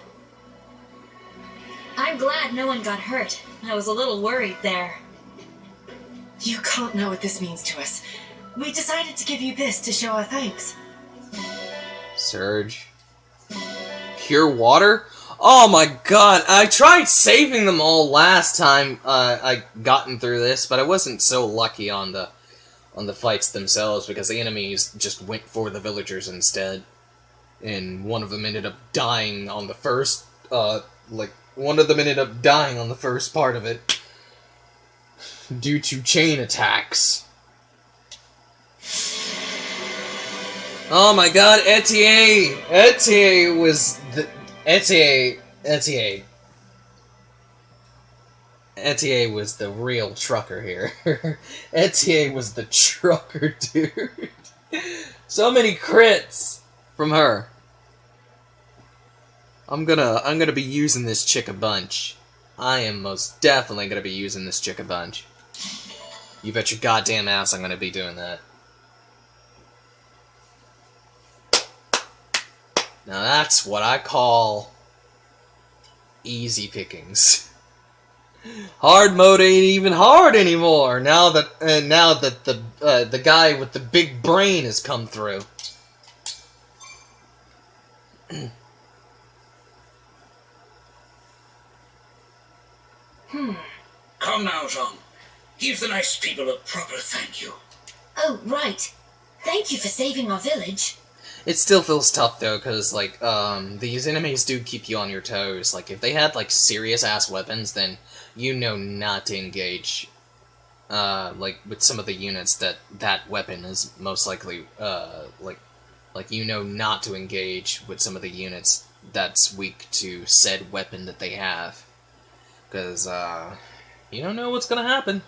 I'm glad no one got hurt. I was a little worried there. You can't know what this means to us. We decided to give you this to show our thanks. Surge. Pure water? Oh my god, I tried saving them all last time I gotten through this, but I wasn't so lucky on the fights themselves because the enemies just went for the villagers instead. And one of them ended up dying on the first one of them ended up dying on the first part of it due to chain attacks. Oh my god, Etier! Etier was the... Etier was the real trucker here. Etier was the trucker, dude. So many crits from her. I'm gonna be using this chick a bunch. I am most definitely gonna be using this chick a bunch. You bet your goddamn ass I'm gonna be doing that. Now that's what I call easy pickings. Hard mode ain't even hard anymore. Now that the guy with the big brain has come through. Come now, Jean. Give the nice people a proper thank you. Oh, right. Thank you for saving our village. It still feels tough though, because like these enemies do keep you on your toes. Like if they had like serious ass weapons, then you know not to engage. Like with some of the units that weapon is most likely like you know not to engage with some of the units that's weak to said weapon that they have, because you don't know what's gonna happen.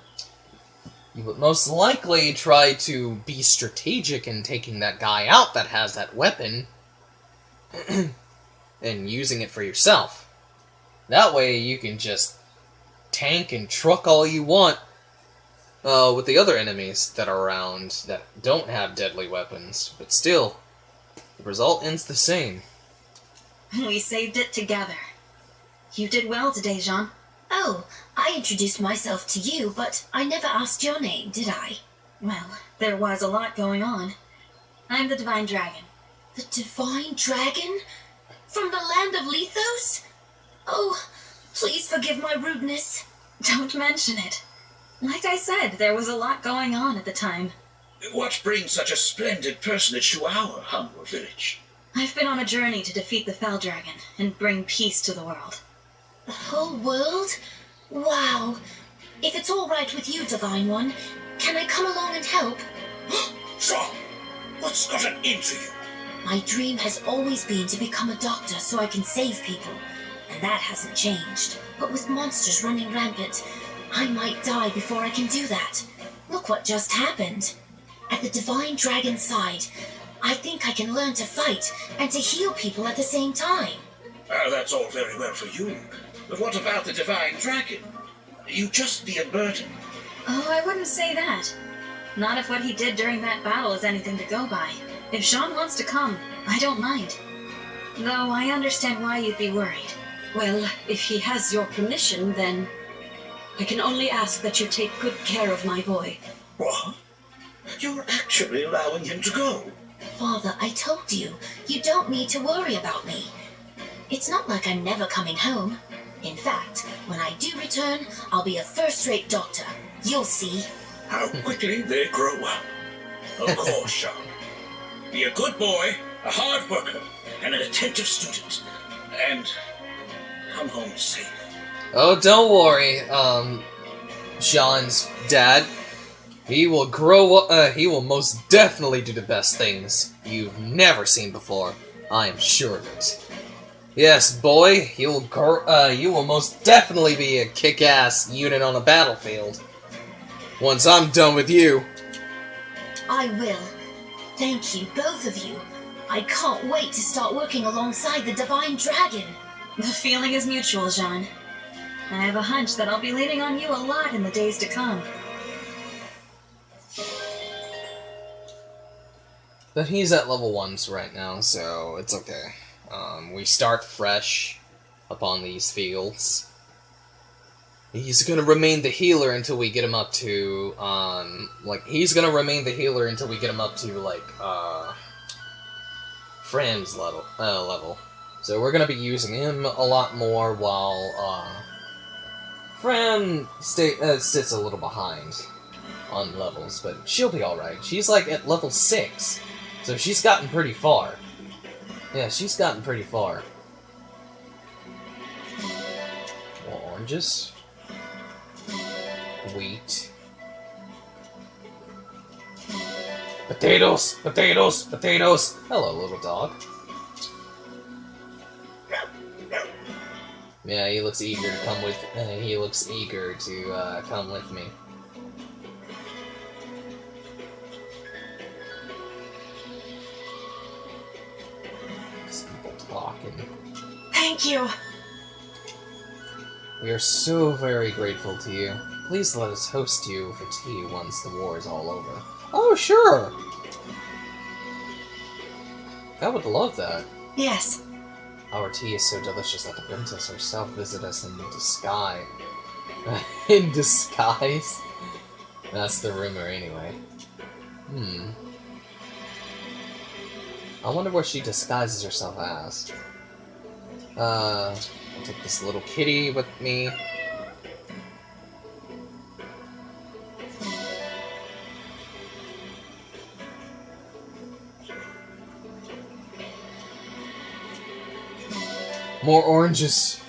You would most likely try to be strategic in taking that guy out that has that weapon and using it for yourself. That way you can just tank and truck all you want with the other enemies that are around that don't have deadly weapons. But still, the result ends the same. We saved it together. You did well today, Jean. Oh, I introduced myself to you, but I never asked your name, did I? Well, there was a lot going on. I'm the Divine Dragon. The Divine Dragon? From the land of Lethos? Oh, please forgive my rudeness. Don't mention it. Like I said, there was a lot going on at the time. What brings such a splendid personage to our humble village? I've been on a journey to defeat the Fell Dragon and bring peace to the world. The whole world? Wow. If it's all right with you, Divine One, can I come along and help? Jean, what's gotten into you? My dream has always been to become a doctor so I can save people, and that hasn't changed. But with monsters running rampant, I might die before I can do that. Look what just happened. At the Divine Dragon's side, I think I can learn to fight and to heal people at the same time. That's all very well for you. But what about the Divine Dragon? You'd just be a burden. Oh, I wouldn't say that. Not if what he did during that battle is anything to go by. If Jean wants to come, I don't mind. Though I understand why you'd be worried. Well, if he has your permission, then I can only ask that you take good care of my boy. What? You're actually allowing him to go? Father, I told you, you don't need to worry about me. It's not like I'm never coming home. In fact, when I do return, I'll be a first-rate doctor. You'll see. How quickly they grow up. Of course, Jean. Be a good boy, a hard worker, and an attentive student. And come home safe. Oh, don't worry, Sean's dad. He will grow up, he will most definitely do the best things you've never seen before. I am sure of it. Yes, boy, you will most definitely be a kick-ass unit on a battlefield. Once I'm done with you. I will. Thank you, both of you. I can't wait to start working alongside the Divine Dragon. The feeling is mutual, Jean. I have a hunch that I'll be leaning on you a lot in the days to come. But he's at level 1s right now, so it's okay. We start fresh upon these fields. He's gonna remain the healer until we get him up to, he's gonna remain the healer until we get him up to, Fran's level. So we're gonna be using him a lot more while, Fran sits a little behind on levels, but she'll be alright. She's, at level 6, so she's gotten pretty far. Yeah, she's gotten pretty far. More oranges. Wheat. Potatoes! Potatoes! Potatoes! Hello, little dog. Yeah, he looks eager to come with. He looks eager to come with me. These people talking. Thank you. We are so very grateful to you. Please let us host you for tea once the war is all over. Oh, sure! I would love that. Yes. Our tea is so delicious that the princess herself visited us in disguise. In disguise? That's the rumor anyway. I wonder what she disguises herself as. I'll take this little kitty with me. More oranges.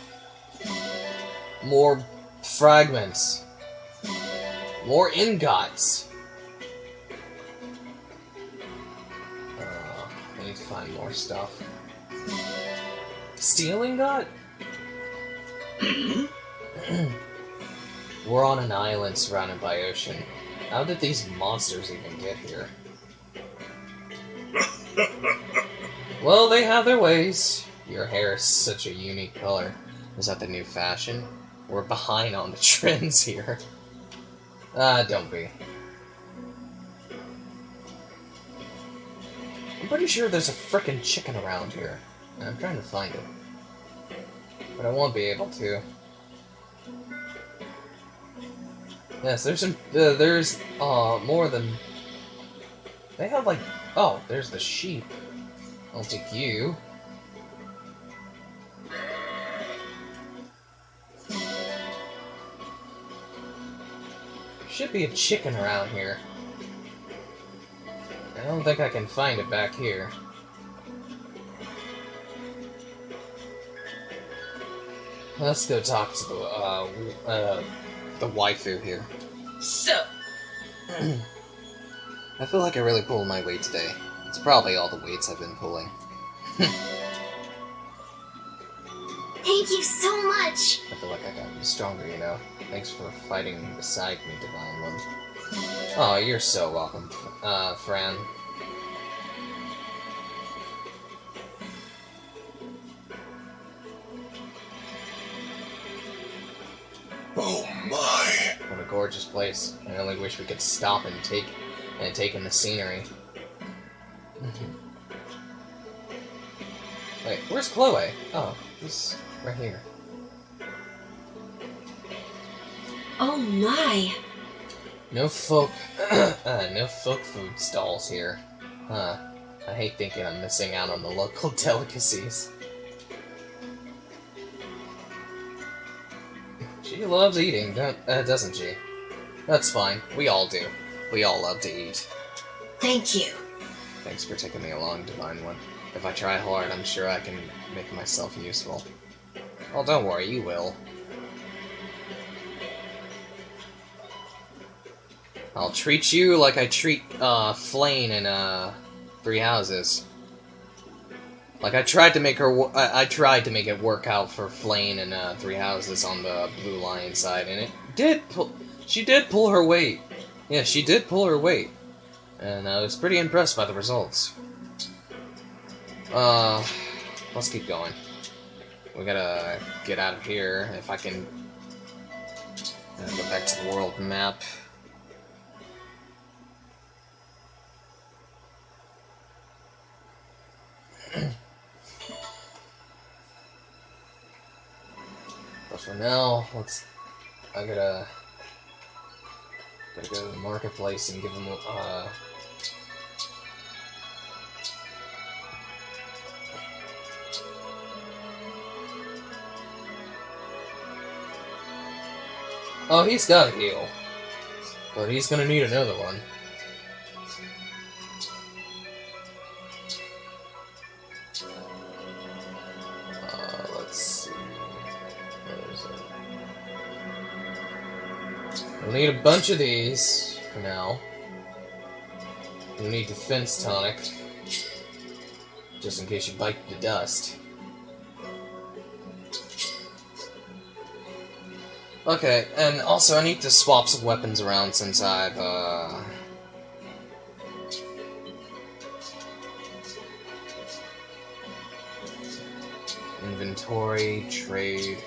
More fragments. More ingots. I need to find more stuff. Steel ingot? We're on an island surrounded by ocean. How did these monsters even get here? Well, they have their ways. Your hair is such a unique color. Is that the new fashion? We're behind on the trends here. Don't be. I'm pretty sure there's a frickin' chicken around here. And I'm trying to find it. But I won't be able to. Yes, there's more than... They have like... Oh, there's the sheep. I'll take you. Should be a chicken around here. I don't think I can find it back here. Let's go talk to the waifu here. So, I feel like I really pulled my weight today. It's probably all the weights I've been pulling. Thank you so much. I feel like I got stronger, you know. Thanks for fighting beside me, Divine One. Oh, you're so welcome, Fran. Oh my! What a gorgeous place. I only wish we could stop and take in the scenery. Wait, where's Chloe? Oh, he's right here. Oh my! No folk food stalls here. Huh. I hate thinking I'm missing out on the local delicacies. She loves eating, doesn't she? That's fine. We all do. We all love to eat. Thank you. Thanks for taking me along, Divine One. If I try hard, I'm sure I can make myself useful. Oh, don't worry, you will. I'll treat you like I treat, Flane in, Three Houses. Like, I tried to make it work out for Flane and, Three Houses on the Blue Lion side, and she did pull her weight. Yeah, she did pull her weight. And I was pretty impressed by the results. Let's keep going. We gotta get out of here, if I can... go back to the world map. But for now, I gotta go to the marketplace and give them, Oh, he's got a heal. But he's gonna need another one. Let's see. Where is it? We'll need a bunch of these for now. We'll need defense tonic. Just in case you bite the dust. Okay, and also I need to swap some weapons around since I've, inventory, trade...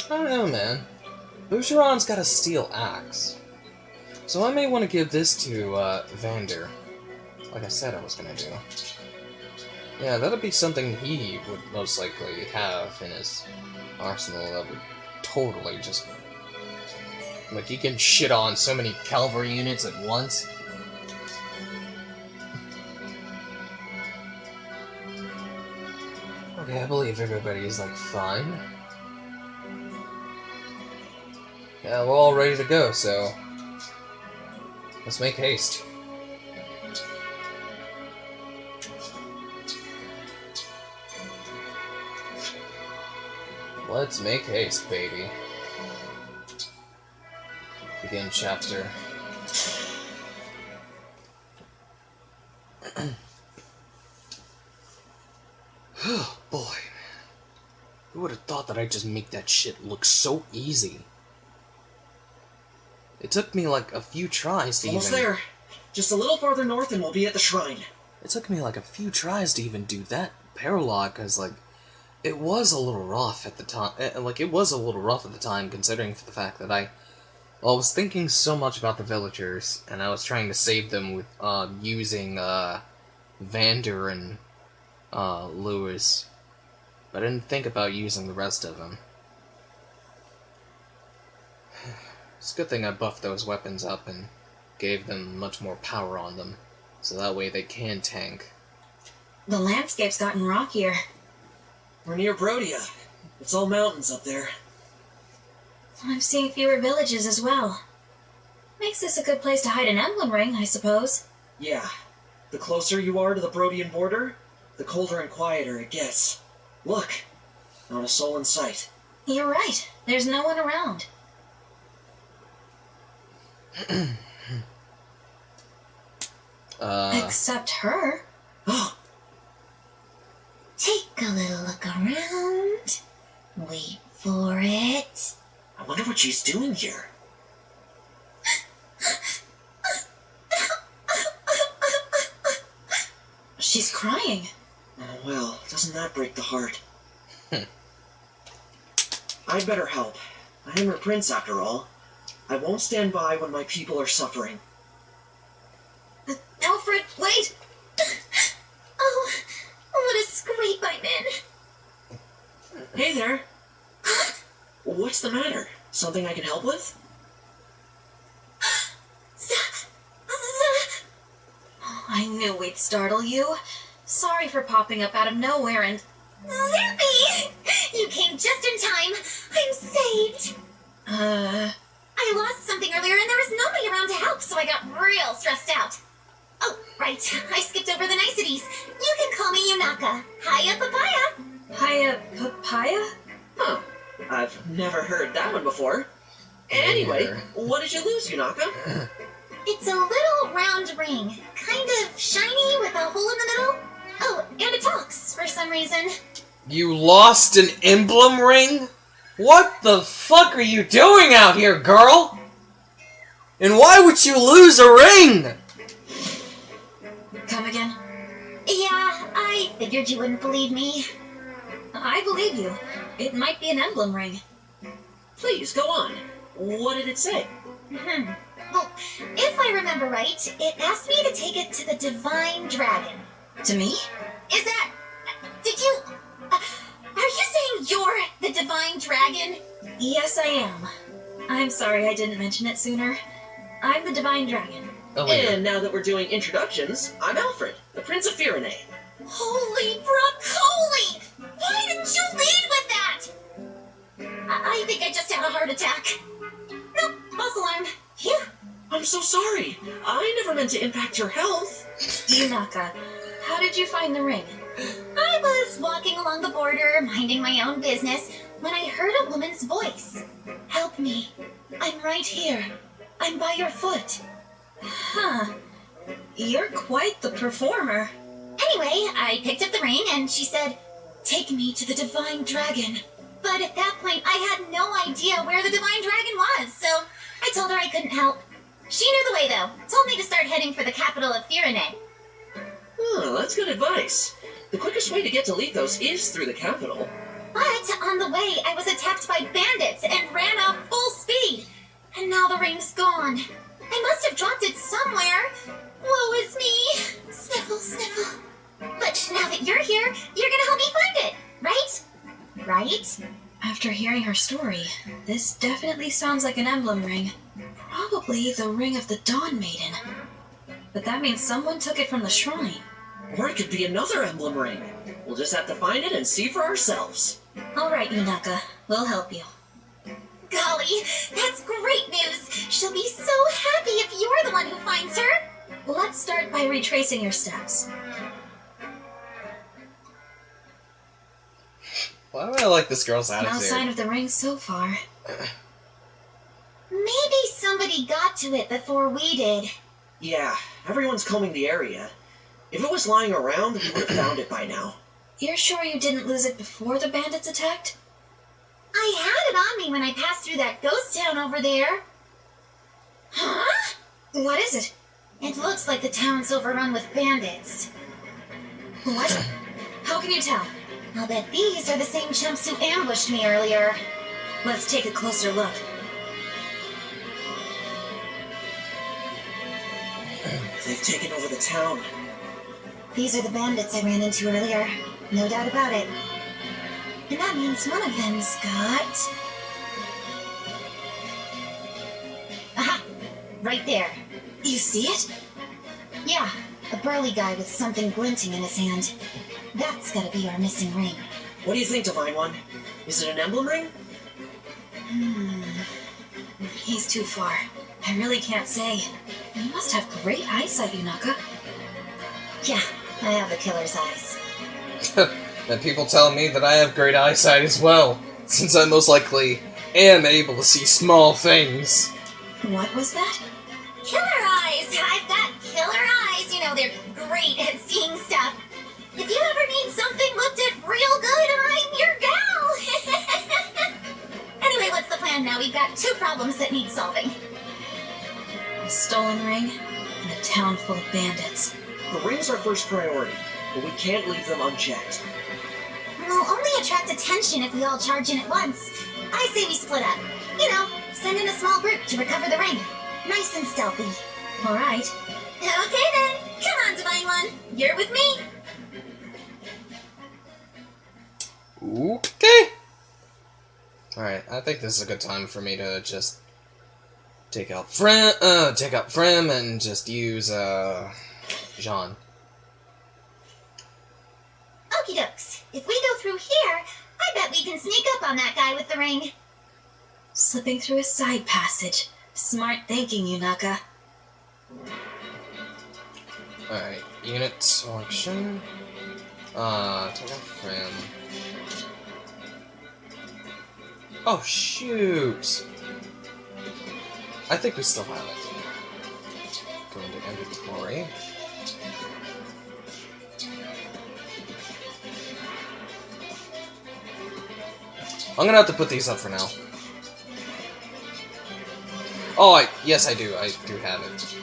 I don't know, man. Boucheron's got a steel axe. So I may want to give this to, Vander. Like I said I was gonna do. Yeah, that'll be something he would most likely have in his arsenal that would totally just Like, you can shit on so many cavalry units at once. Okay, I believe everybody is, like, fine. Yeah, we're all ready to go, so... let's make haste. Let's make haste, baby. Begin chapter. Boy, who would have thought that I'd just make that shit look so easy? It took me like a few tries to Almost there. Just a little farther north and we'll be at the shrine. It took me like a few tries to even do that paralog, because like, it was a little rough at the time. It was a little rough at the time, considering for the fact that I was thinking so much about the villagers, and I was trying to save them with using Vander and Lewis, but I didn't think about using the rest of them. It's a good thing I buffed those weapons up and gave them much more power on them, so that way they can tank. The landscape's gotten rockier. We're near Brodia. It's all mountains up there. I'm seeing fewer villages as well. Makes this a good place to hide an emblem ring, I suppose. Yeah. The closer you are to the Brodian border, the colder and quieter it gets. Look. Not a soul in sight. You're right. There's no one around. Except her. Oh. Take a little look around. Wait for it. I wonder what she's doing here. She's crying. Oh, well, doesn't that break the heart? I'd better help. I am her prince, after all. I won't stand by when my people are suffering. Alfred, wait! Oh, what a scrape I'm in. Hey there. What's the matter? Something I can help with? I knew we'd startle you. Sorry for popping up out of nowhere and... Zippy! You came just in time. I'm saved. I lost something earlier and there was nobody around to help, so I got real stressed out. Oh, right. I skipped over the niceties. You can call me Yunaka. Hiya, Papaya. Hiya, Papaya? Huh. I've never heard that one before. Anyway, what did you lose, Yunaka? It's a little round ring. Kind of shiny with a hole in the middle. Oh, and it talks for some reason. You lost an emblem ring? What the fuck are you doing out here, girl? And why would you lose a ring? Come again? Yeah, I figured you wouldn't believe me. I believe you. It might be an emblem ring. Please, go on. What did it say? Well, if I remember right, it asked me to take it to the Divine Dragon. To me? Is that... Did you... are you saying you're the Divine Dragon? Yes, I am. I'm sorry I didn't mention it sooner. I'm the Divine Dragon. And now that we're doing introductions, I'm Alfred, the Prince of Firene. Holy broccoli! Why didn't you lead with that? I think I just had a heart attack. Nope, false alarm. Phew. I'm so sorry. I never meant to impact your health. Yunaka, how did you find the ring? I was walking along the border, minding my own business, when I heard a woman's voice. Help me. I'm right here. I'm by your foot. Huh. You're quite the performer. Anyway, I picked up the ring and she said, "Take me to the Divine Dragon." But at that point, I had no idea where the Divine Dragon was, so I told her I couldn't help. She knew the way, though. Told me to start heading for the capital of Firene. Oh, that's good advice. The quickest way to get to Lethos is through the capital. But on the way, I was attacked by bandits and ran off full speed. And now the ring's gone. I must have dropped it somewhere. Woe is me. Sniffle, sniffle. But now that you're here, you're gonna help me find it, right? Right? After hearing her story, this definitely sounds like an emblem ring. Probably the ring of the Dawn Maiden. But that means someone took it from the shrine. Or it could be another emblem ring. We'll just have to find it and see for ourselves. Alright, Yunaka. We'll help you. Golly, that's great news! She'll be so happy if you're the one who finds her! Let's start by retracing your steps. Why do I like this girl's attitude? No sign of the ring so far. Maybe somebody got to it before we did. Yeah, everyone's combing the area. If it was lying around, we would have found it by now. You're sure you didn't lose it before the bandits attacked? I had it on me when I passed through that ghost town over there. Huh? What is it? It looks like the town's overrun with bandits. What? How can you tell? I'll bet these are the same chumps who ambushed me earlier. Let's take a closer look. They've taken over the town. These are the bandits I ran into earlier. No doubt about it. And that means one of them's got... Aha! Right there. You see it? Yeah, a burly guy with something glinting in his hand. That's gotta be our missing ring. What do you think, Divine One? Is it an emblem ring? He's too far. I really can't say. You must have great eyesight, Yunaka. Yeah, I have the killer's eyes. And people tell me that I have great eyesight as well, since I most likely am able to see small things. What was that? Killer eyes! I've got killer eyes! You know, they're great at seeing stuff. If you ever need something looked at real good, I'm your gal! Anyway, what's the plan now? We've got two problems that need solving. A stolen ring and a town full of bandits. The ring's our first priority, but we can't leave them unchecked. We'll only attract attention if we all charge in at once. I say we split up. You know, send in a small group to recover the ring. Nice and stealthy. All right. Okay then. Come on, Divine One. You're with me. Okay. Alright, I think this is a good time for me to just take out Frem and just use, Jean. Okie dokes. If we go through here, I bet we can sneak up on that guy with the ring. Slipping through a side passage. Smart thinking, Yunaka. Alright, unit selection. Take out Frem. Oh, shoot! I think we still have it. Go into inventory. I'm gonna have to put these up for now. Oh, yes, I do. I do have it.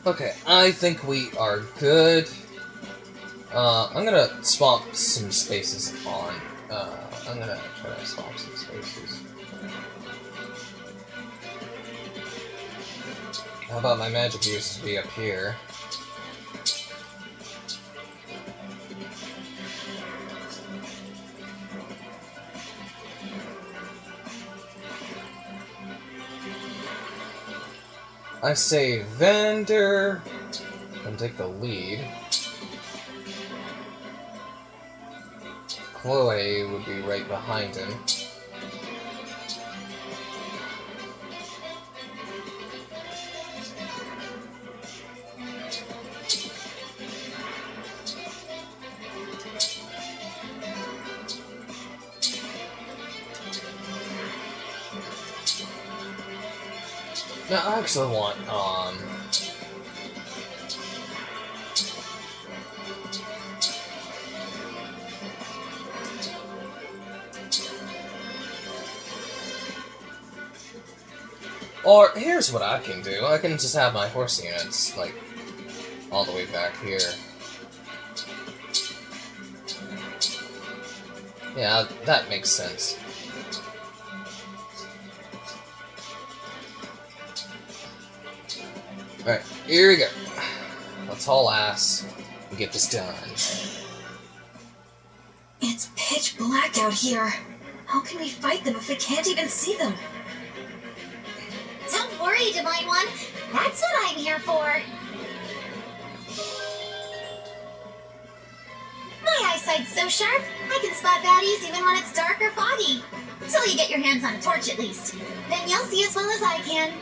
Okay, I think we are good. I'm gonna swap some spaces on. I'm gonna try to swap some spaces. How about my magic use to be up here? I say Vander can take the lead. Chloe would be right behind him. Now, I actually want, or, here's what I can do. I can just have my horse units, like, all the way back here. Yeah, that makes sense. Alright, here we go. Let's haul ass and get this done. It's pitch black out here. How can we fight them if we can't even see them? Don't worry, Divine One. That's what I'm here for. My eyesight's so sharp, I can spot baddies even when it's dark or foggy. Until you get your hands on a torch, at least. Then you'll see as well as I can.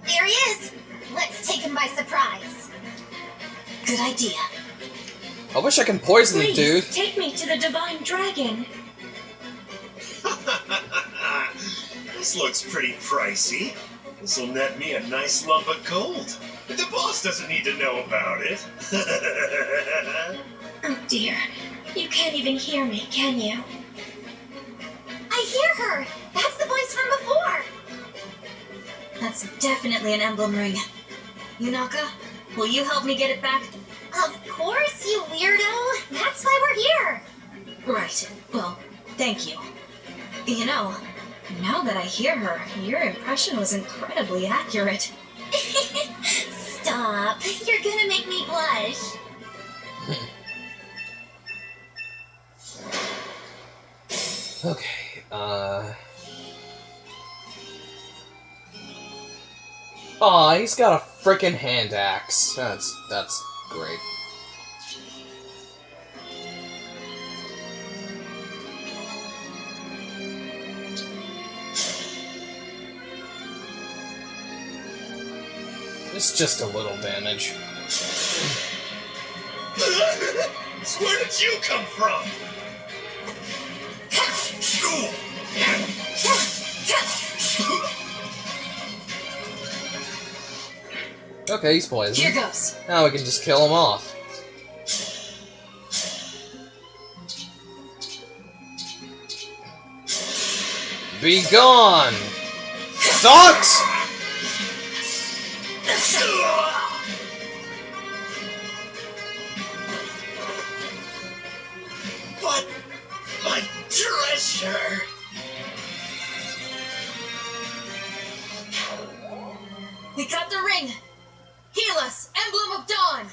There he is. Let's take him by surprise. Good idea. I wish I can poison the Please, dude. take me to the Divine Dragon. This looks pretty pricey. This'll net me a nice lump of gold. But the boss doesn't need to know about it. Oh dear. You can't even hear me, can you? I hear her. That's the voice from before. That's definitely an emblem ring. Yunaka, will you help me get it back? Of course, you weirdo. That's why we're here. Right. Well, thank you. You know, now that I hear her, your impression was incredibly accurate. Stop. You're gonna make me blush. Okay, Aw, he's got a frickin' hand axe. That's great. It's just a little damage. Where did you come from? Okay, he's poisoned. Here goes. Now we can just kill him off. Be gone! Thoughts! But my treasure. We got the ring! Heal us, Emblem of Dawn!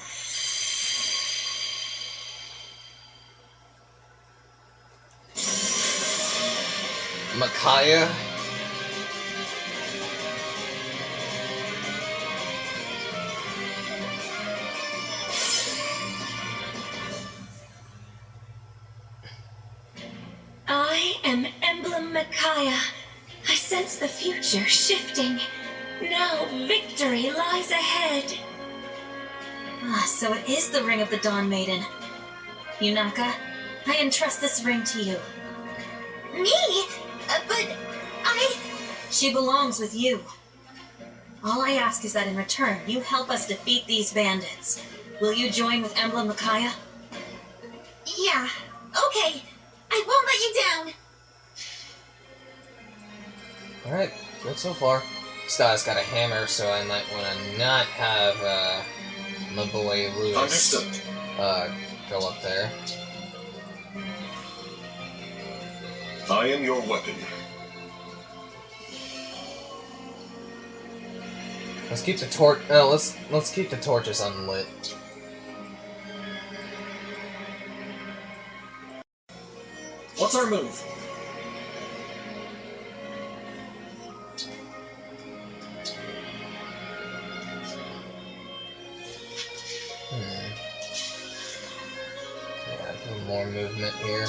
Micaiah? I am Emblem Micaiah. I sense the future shifting. Now victory lies ahead. Ah, so it is the ring of the Dawn Maiden. Yunaka, I entrust this ring to you. Me? But I... She belongs with you. All I ask is that in return, you help us defeat these bandits. Will you join with Emblem Micaiah? Yeah, okay. I won't let you down. Alright, good so far. This guy's got a hammer, so I might want to not have, my boy Lewis, go up there. I am your weapon. Let's keep the torch. Let's keep the torches unlit. What's our move? Yeah, a little more movement here.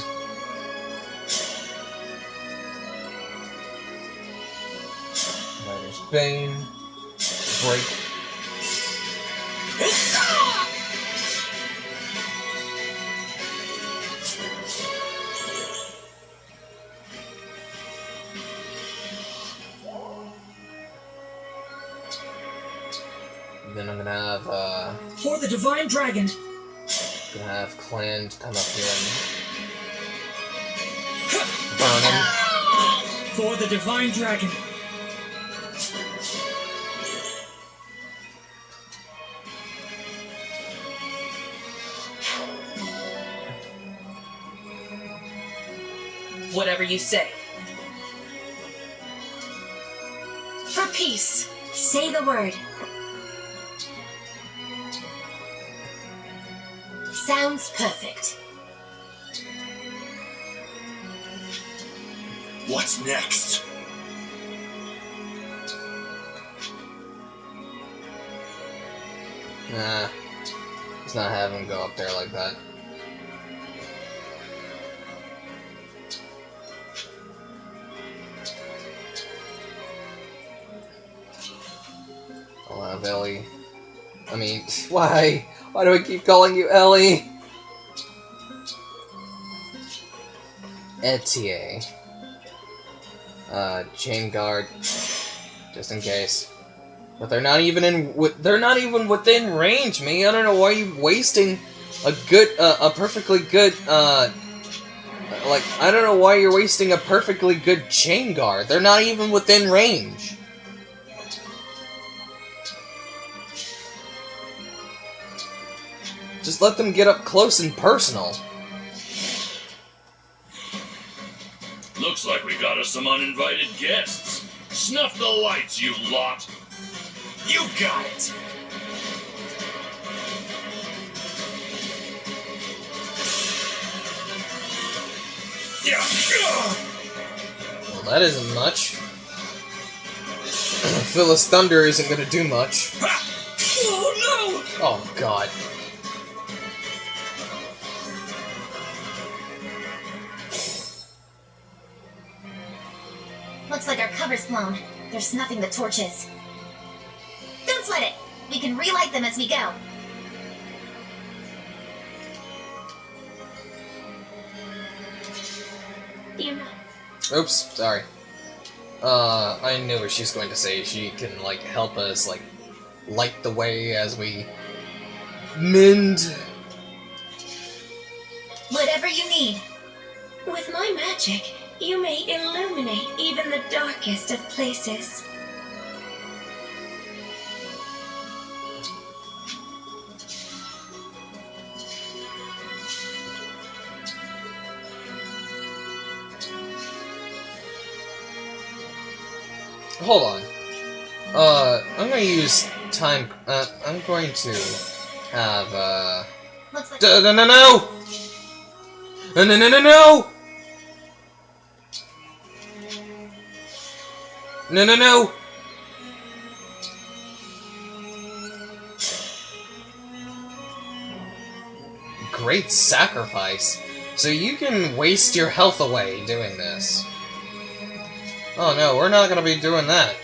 Rider's Bane. Break. Then I'm gonna have, For the Divine Dragon! gonna have Clan come up here and burn him. For the Divine Dragon! Whatever you say. peace. Say the word. Sounds perfect. What's next? Nah. Let's not have him go up there like that. I'll have Ellie. I mean, why? Why do I keep calling you Ellie? Etier. Chain guard. Just in case. But they're not even within range, man. I don't know why you're wasting a perfectly good, like, I don't know why you're wasting a perfectly good chain guard. They're not even within range. Just let them get up close and personal. Looks like we got us some uninvited guests. Snuff the lights, you lot. You got it! Well, that isn't much. Phyllis Thunder isn't gonna do much. Oh no! Oh god. Looks like our cover's blown. They're snuffing the torches. Don't sweat it. We can relight them as we go. You know. Oops, sorry. I knew what she's going to say. She can, like, help us, like, light the way as we mend. Whatever you need. With my magic, you may illuminate even the darkest of places. Hold on. I'm gonna use time. I'm going to have. Looks like No! No! No! No! No! No! No! No! No! No! Great sacrifice. So you can waste your health away doing this. Oh no, we're not gonna be doing that.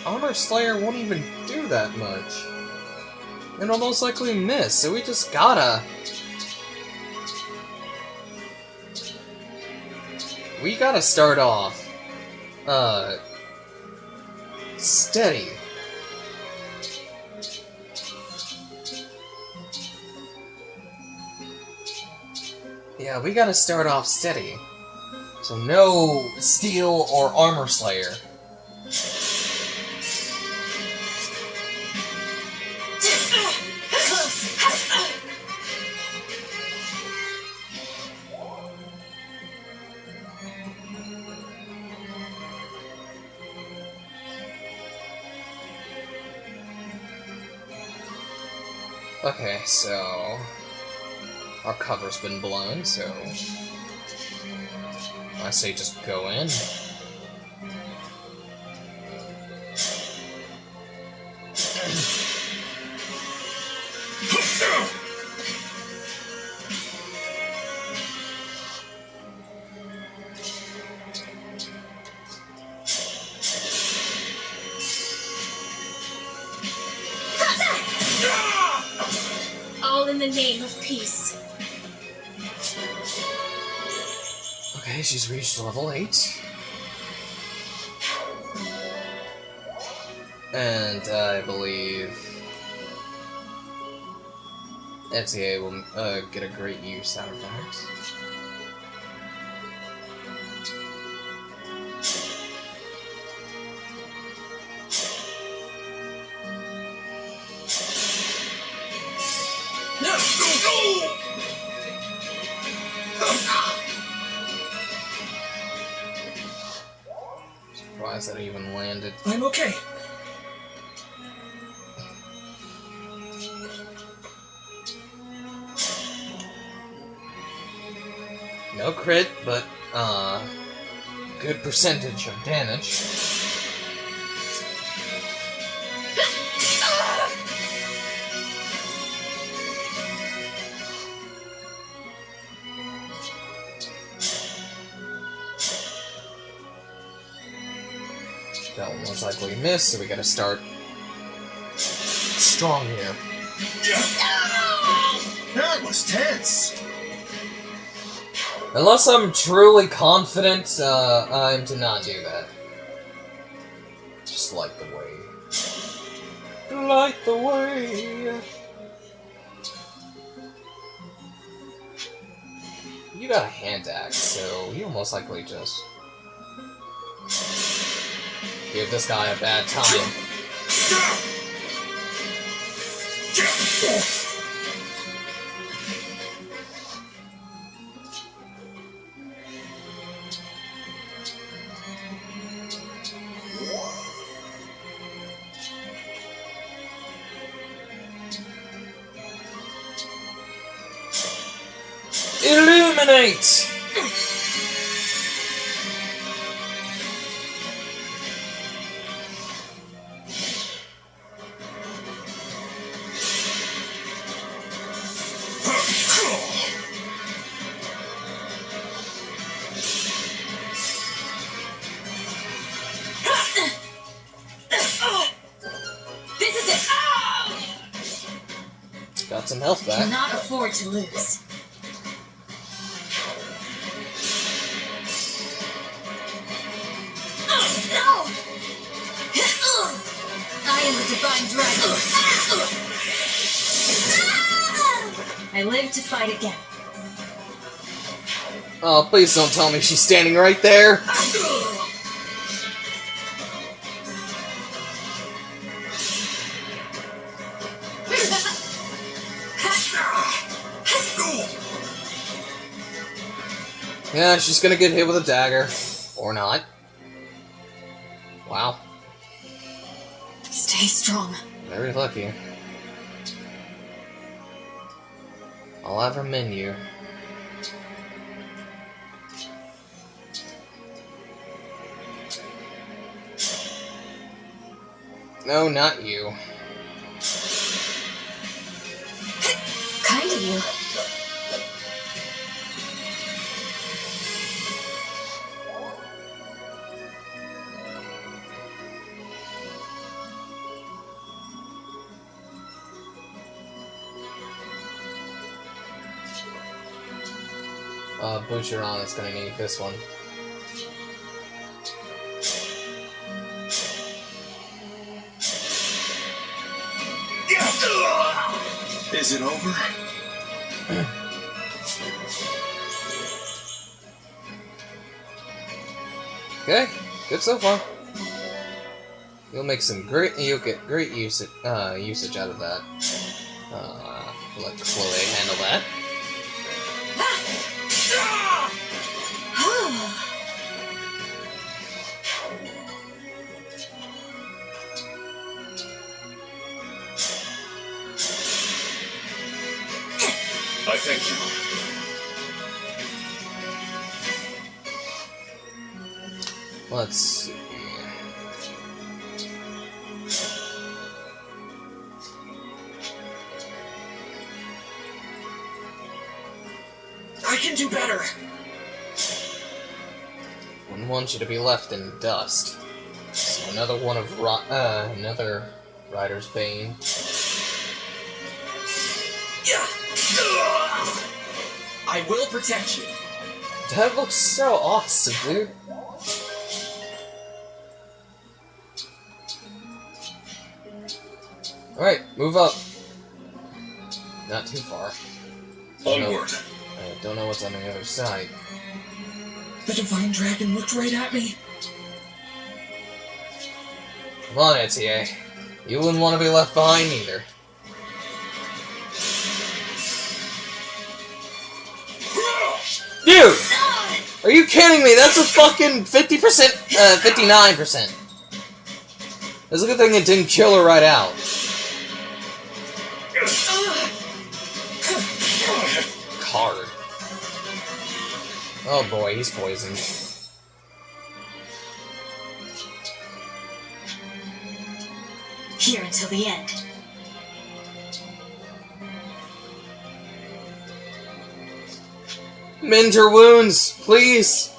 Armor Slayer won't even do that much. It'll most likely miss, so we just gotta... We gotta start off steady. Yeah, we gotta start off steady. So no Steel or Armor Slayer. Okay, so our cover's been blown, so I say just go in. All in the name of peace. Okay, she's reached level 8. And I believe Etier will get a great use out of that. Surprised that even landed. I'm okay. No crit, but good percentage of damage. That one most likely missed, so we gotta start strong here. That was tense. Unless I'm truly confident, I'm to not do that. Just light the way. Light the way. You got a hand axe, so you'll most likely just give this guy a bad time. Illuminate! This is it! Got some health back. Cannot afford to lose. No! I am the Divine Dragon. I live to fight again. Oh, please don't tell me she's standing right there. Yeah, she's gonna get hit with a dagger. Or not. Wow. Stay strong. Very lucky. I'll have her menu. No, not you. Kind of you. Butcheron is gonna need this one. Is it over? Okay, good so far. You'll get great usage out of that. Let Chloe handle that. I thank you. Let's see. I can do better. Wouldn't want you to be left in dust. So another one of another Rider's Bane. I will protect you. That looks so awesome, dude. Alright, move up. Not too far. Onward. I don't know what's on the other side. The Divine Dragon looked right at me. Come on, ETA. You wouldn't want to be left behind either. Dude! Are you kidding me? That's a fucking 50%, 59%. It's a good thing it didn't kill her right out. Card. Oh boy, he's poisoned. Here until the end. Mend her wounds, please.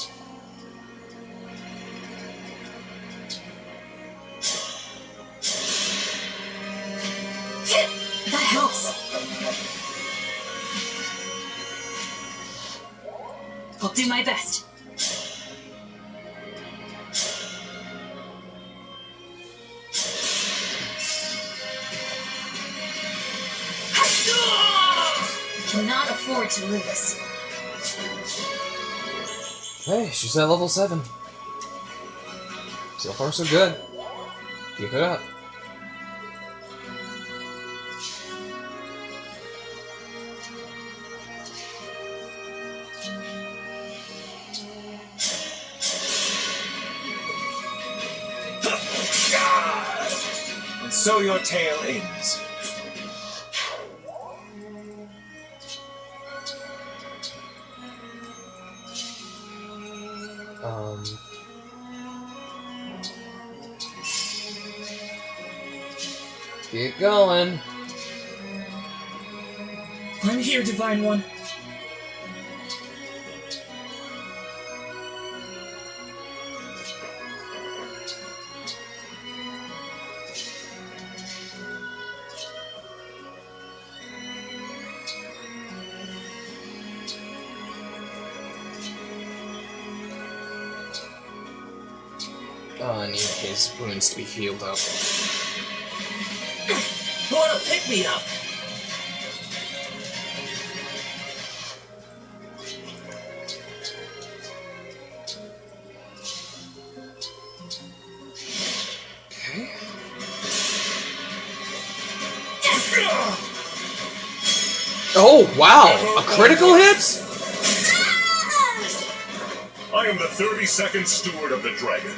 That helps. I'll do my best. Cannot afford to lose. Hey, she's at level 7. So far, so good. Keep it up. And so your tale ends. Keep going. I'm here, Divine One. Oh, I need his wounds to be healed up. What a pick me up! Okay. Oh, wow! A critical hit? I am the 32nd Steward of the Dragon.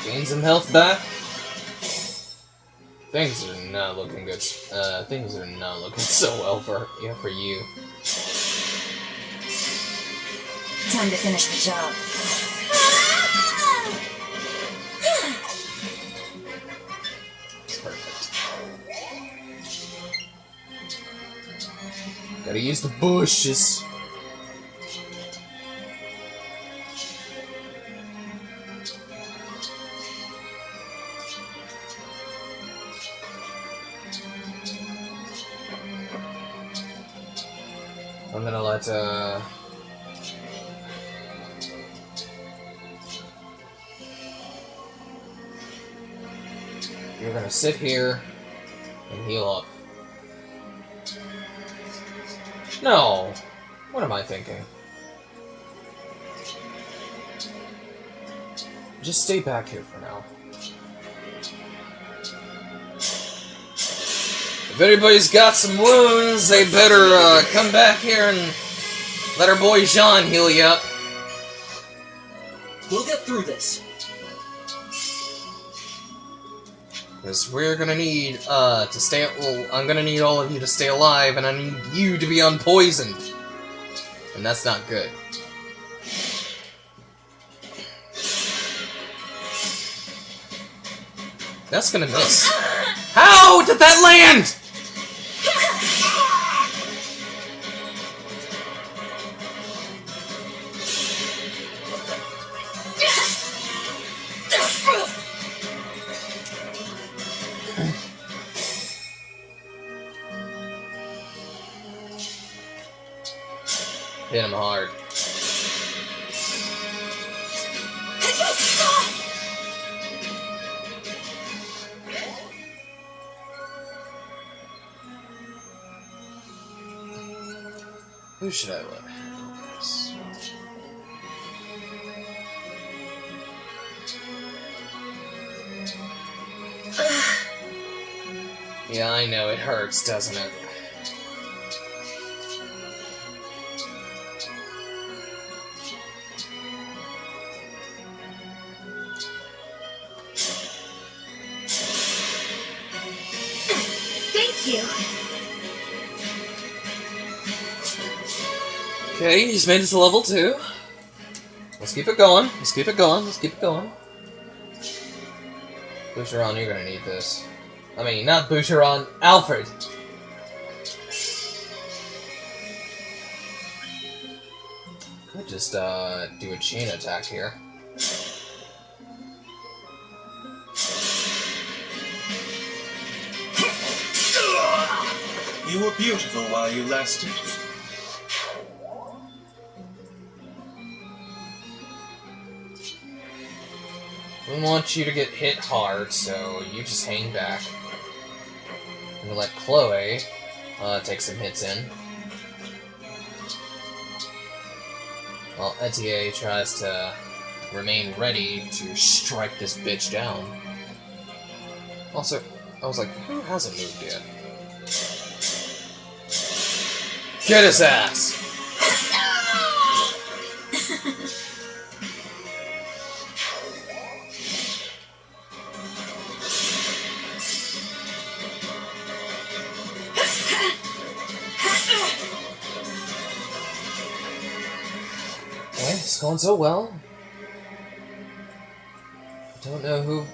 Gain some health back. Things are not looking good. Things are not looking so well for you. Time to finish the job. Perfect. Gotta use the bushes. I'm gonna let, you're gonna sit here and heal up. No! What am I thinking? Just stay back here for now. If anybody's got some wounds, they better come back here and let our boy Jean heal you up. We'll get through this. Because we're gonna need to stay. Well, I'm gonna need all of you to stay alive, and I need you to be unpoisoned. And that's not good. That's gonna miss. How did that land? Hit him hard. Who should I let handle this? Yeah, I know, it hurts, doesn't it? Thank you. Okay, he's made it to level 2. Let's keep it going. Let's keep it going. Let's keep it going. Boucheron, you're gonna need this. I mean, not Boucheron, Alfred! Could just, do a chain attack here. You were beautiful while you lasted. We want you to get hit hard, so you just hang back. And we'll let Chloe take some hits in. While Etier tries to remain ready to strike this bitch down. Also, I was like, who hasn't moved yet? Get his ass! Okay, it's going so well. I don't know who,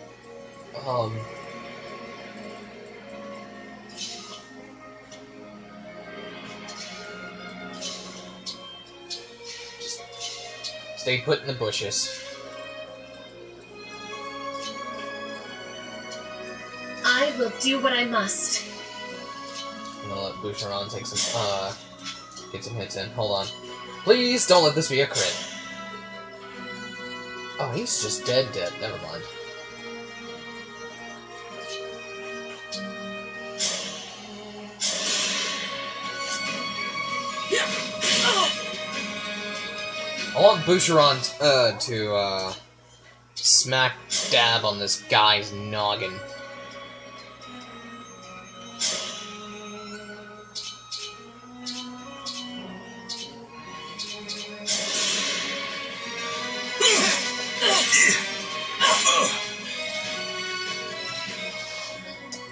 just stay put in the bushes. I will do what I must. I'm gonna let Boucheron take some, get some hits in. Hold on. Please don't let this be a crit. Oh, he's just dead. Never mind. I want Boucheron to smack dab on this guy's noggin.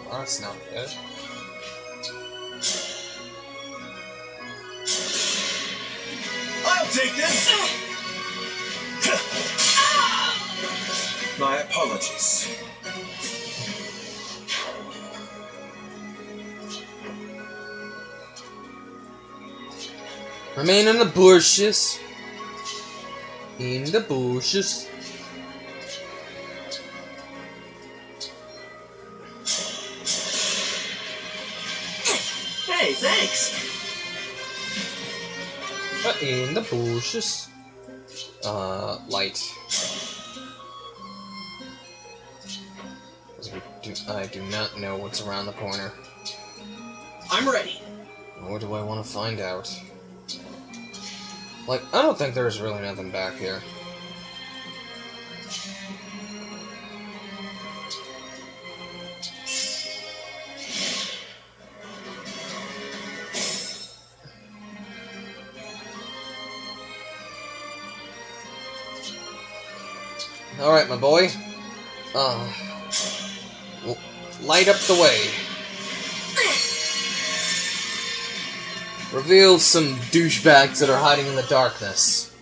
Well, that's not good. I'll take this! My apologies. Remain in the bushes. In the bushes. Hey, thanks! In the bushes. Light. I do not know what's around the corner. I'm ready. What do I want to find out? Like, I don't think there's really nothing back here. Alright, my boy. Light up the way. Reveal some douchebags that are hiding in the darkness.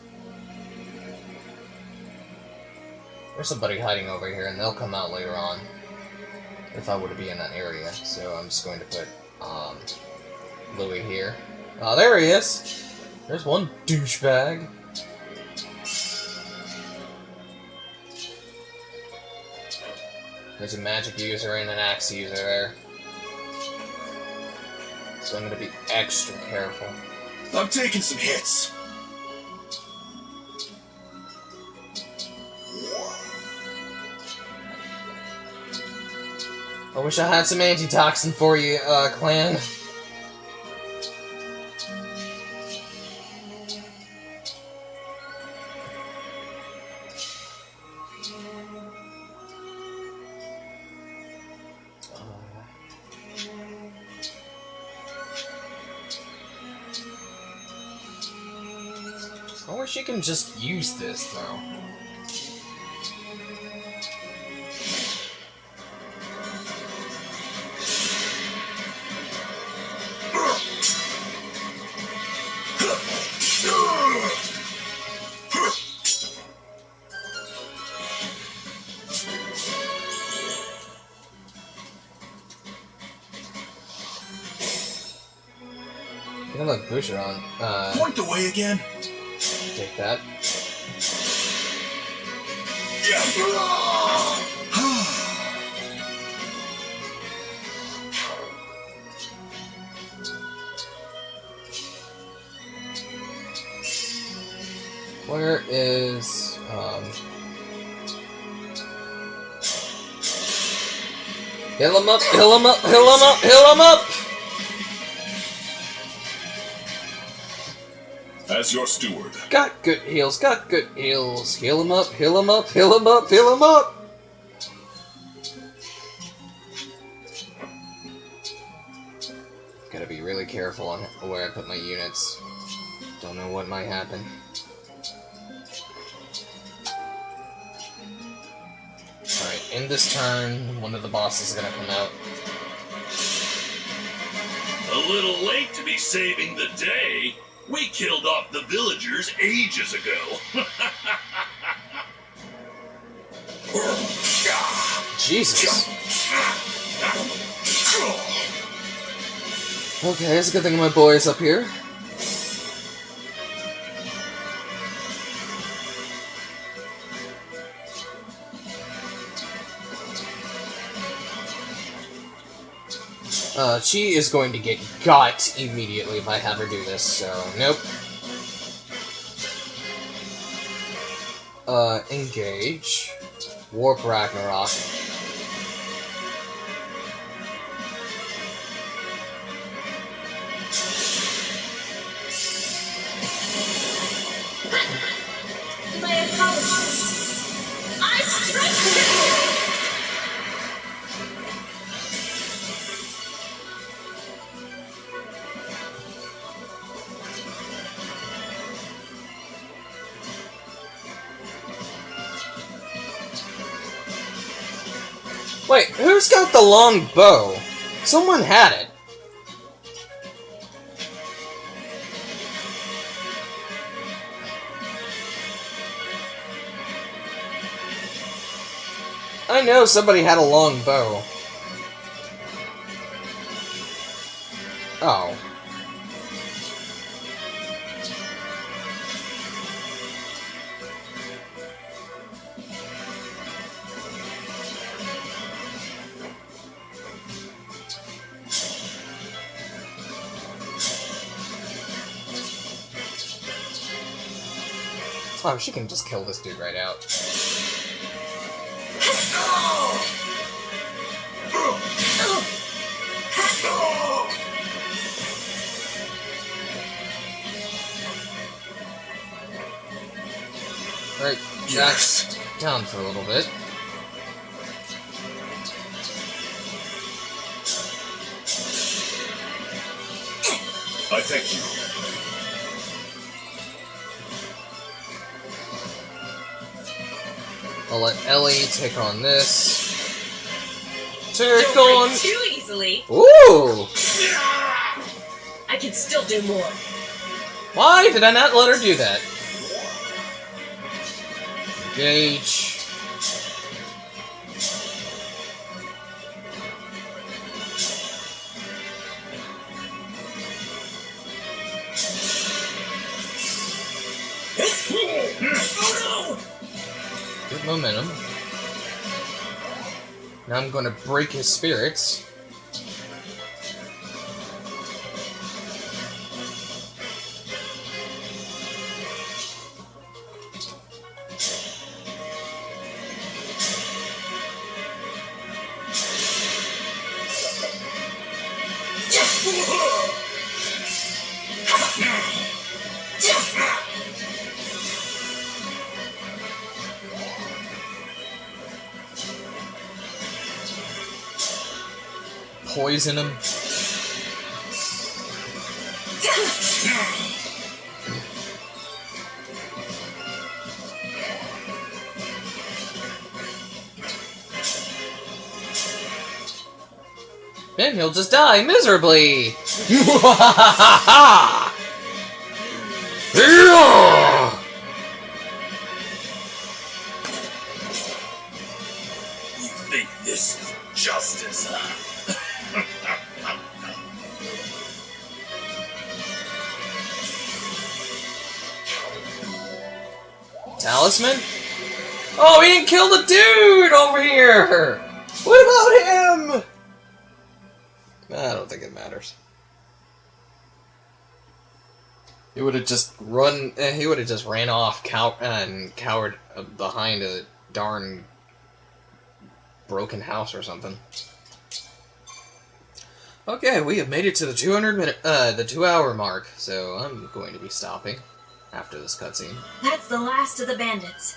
There's somebody hiding over here, and they'll come out later on. If I were to be in that area. So I'm just going to put, Louis here. Oh, there he is! There's one douchebag. There's a magic user and an axe user there. So I'm gonna be extra careful. I'm taking some hits. I wish I had some antitoxin for you, clan. wish you can just use this, though. You look Boucheron. Point the way again. Take that. Where is heal him up, heal him up, heal him up, heal him up! As your steward. Got good heals, got good heals. Heal him up, heal him up, heal him up, heal him up! Gotta be really careful on where I put my units. Don't know what might happen. Alright, in this turn, one of the bosses is gonna come out. A little late to be saving the day. We killed off the villagers ages ago. Jesus. Okay, it's a good thing my boy is up here. She is going to get got immediately if I have her do this, so nope. Engage. Warp Ragnarok. My apologies. I strike you! Wait, who's got the long bow? Someone had it. I know somebody had a long bow. Oh. Oh, she can just kill this dude right out. Alright, Jack's down for a little bit. I thank you. I'll let Ellie take on this. Take Don't on... break too easily. Ooh! I can still do more. Why did I not let her do that? Engage. Good momentum. Now I'm going to break his spirits. Poison him. Then he'll just die miserably. You think this is justice, huh? Talisman? Oh, he didn't kill the dude over here! What about him? I don't think it matters. He would have just run. He would have just ran off, and cowered behind a darn broken house or something. Okay, we have made it to the 2-hour mark. So I'm going to be stopping after this cutscene. That's the last of the bandits.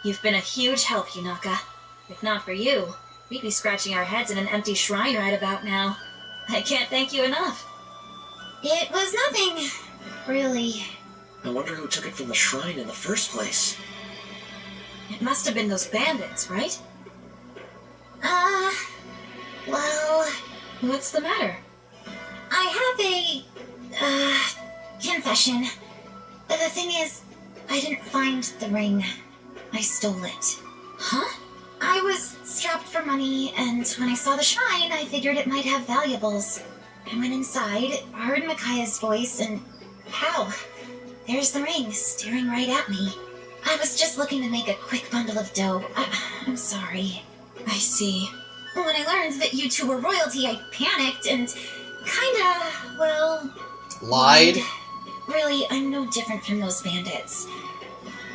You've been a huge help, Yunaka. If not for you, we'd be scratching our heads in an empty shrine right about now. I can't thank you enough. It was nothing, really. I wonder who took it from the shrine in the first place. It must have been those bandits, right? Well... What's the matter? I have a, confession. The thing is, I didn't find the ring. I stole it. Huh? I was strapped for money, and when I saw the shrine, I figured it might have valuables. I went inside, heard Micaiah's voice, and pow! There's the ring, staring right at me. I was just looking to make a quick bundle of dough. I'm sorry. I see. When I learned that you two were royalty, I panicked and kinda, well... Lied? Really, I'm no different from those bandits.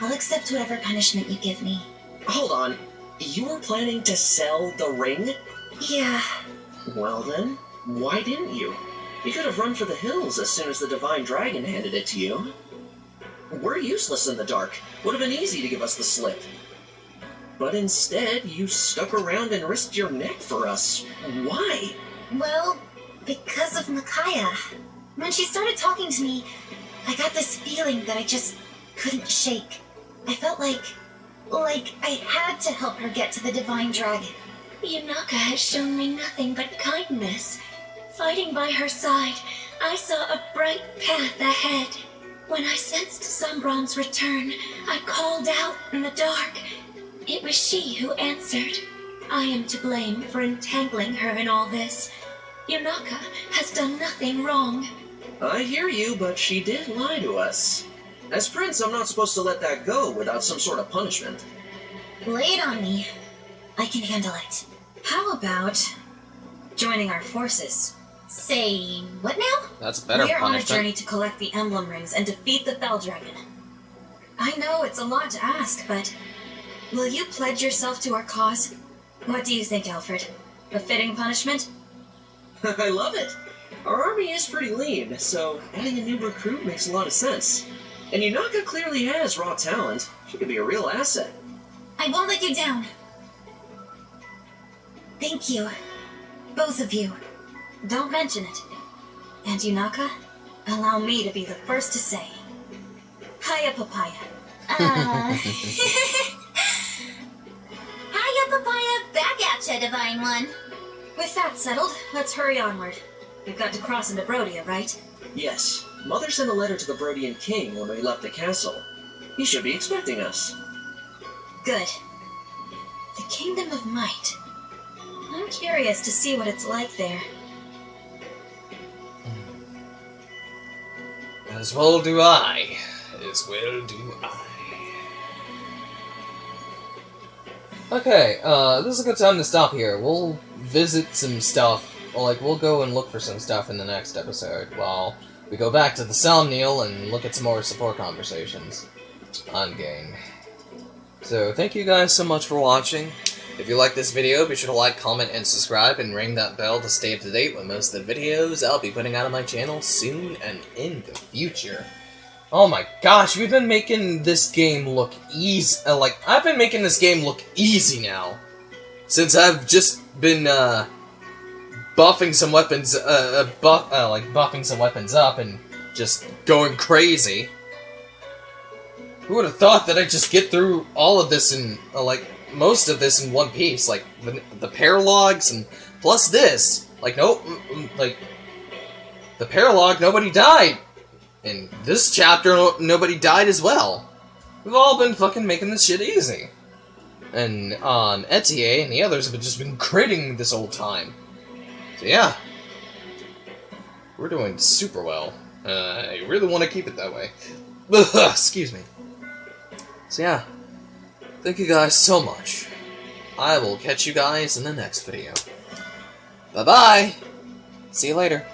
I'll accept whatever punishment you give me. Hold on. You were planning to sell the ring? Yeah. Well then, why didn't you? You could have run for the hills as soon as the Divine Dragon handed it to you. We're useless in the dark. Would have been easy to give us the slip. But instead, you stuck around and risked your neck for us. Why? Well, because of Micaiah. When she started talking to me, I got this feeling that I just couldn't shake. I felt like I had to help her get to the Divine Dragon. Yunaka has shown me nothing but kindness. Fighting by her side, I saw a bright path ahead. When I sensed Sombron's return, I called out in the dark. It was she who answered. I am to blame for entangling her in all this. Yunaka has done nothing wrong. I hear you, but she did lie to us. As Prince, I'm not supposed to let that go without some sort of punishment. Lay it on me. I can handle it. How about joining our forces? Say what now? That's a better We're punishment. on a journey to collect the emblem rings and defeat the Fell Dragon. I know it's a lot to ask, but will you pledge yourself to our cause? What do you think, Alfred? A fitting punishment? I love it. Our army is pretty lean, so adding a new recruit makes a lot of sense. And Yunaka clearly has raw talent. She could be a real asset. I won't let you down. Thank you. Both of you. Don't mention it. And Yunaka, allow me to be the first to say, Hiya, Papaya. Hiya, Papaya. Back at ya, Divine One. With that settled, let's hurry onward. We've got to cross into Brodia, right? Yes. Mother sent a letter to the Brodian king when we left the castle. He should be expecting us. Good. The Kingdom of Might. I'm curious to see what it's like there. As well do I. As well do I. Okay, this is a good time to stop here. We'll visit some stuff. Like, we'll go and look for some stuff in the next episode while we go back to the Somniel and look at some more support conversations on game. So, thank you guys so much for watching. If you like this video, be sure to like, comment, and subscribe, and ring that bell to stay up to date with most of the videos I'll be putting out on my channel soon and in the future. Oh my gosh, we've been making this game look easy. I've been making this game look easy now. Since I've just been, buffing some weapons, buffing some weapons up and just going crazy. Who would have thought that I'd just get through all of this in, most of this in one piece, like the paralogs and plus this. Like, like, the Paralog, nobody died. In this chapter, nobody died as well. We've all been fucking making this shit easy. And, Etier and the others have just been critting this whole time. So yeah. We're doing super well. I really want to keep it that way. Excuse me. So yeah. Thank you guys so much. I will catch you guys in the next video. Bye-bye! See you later.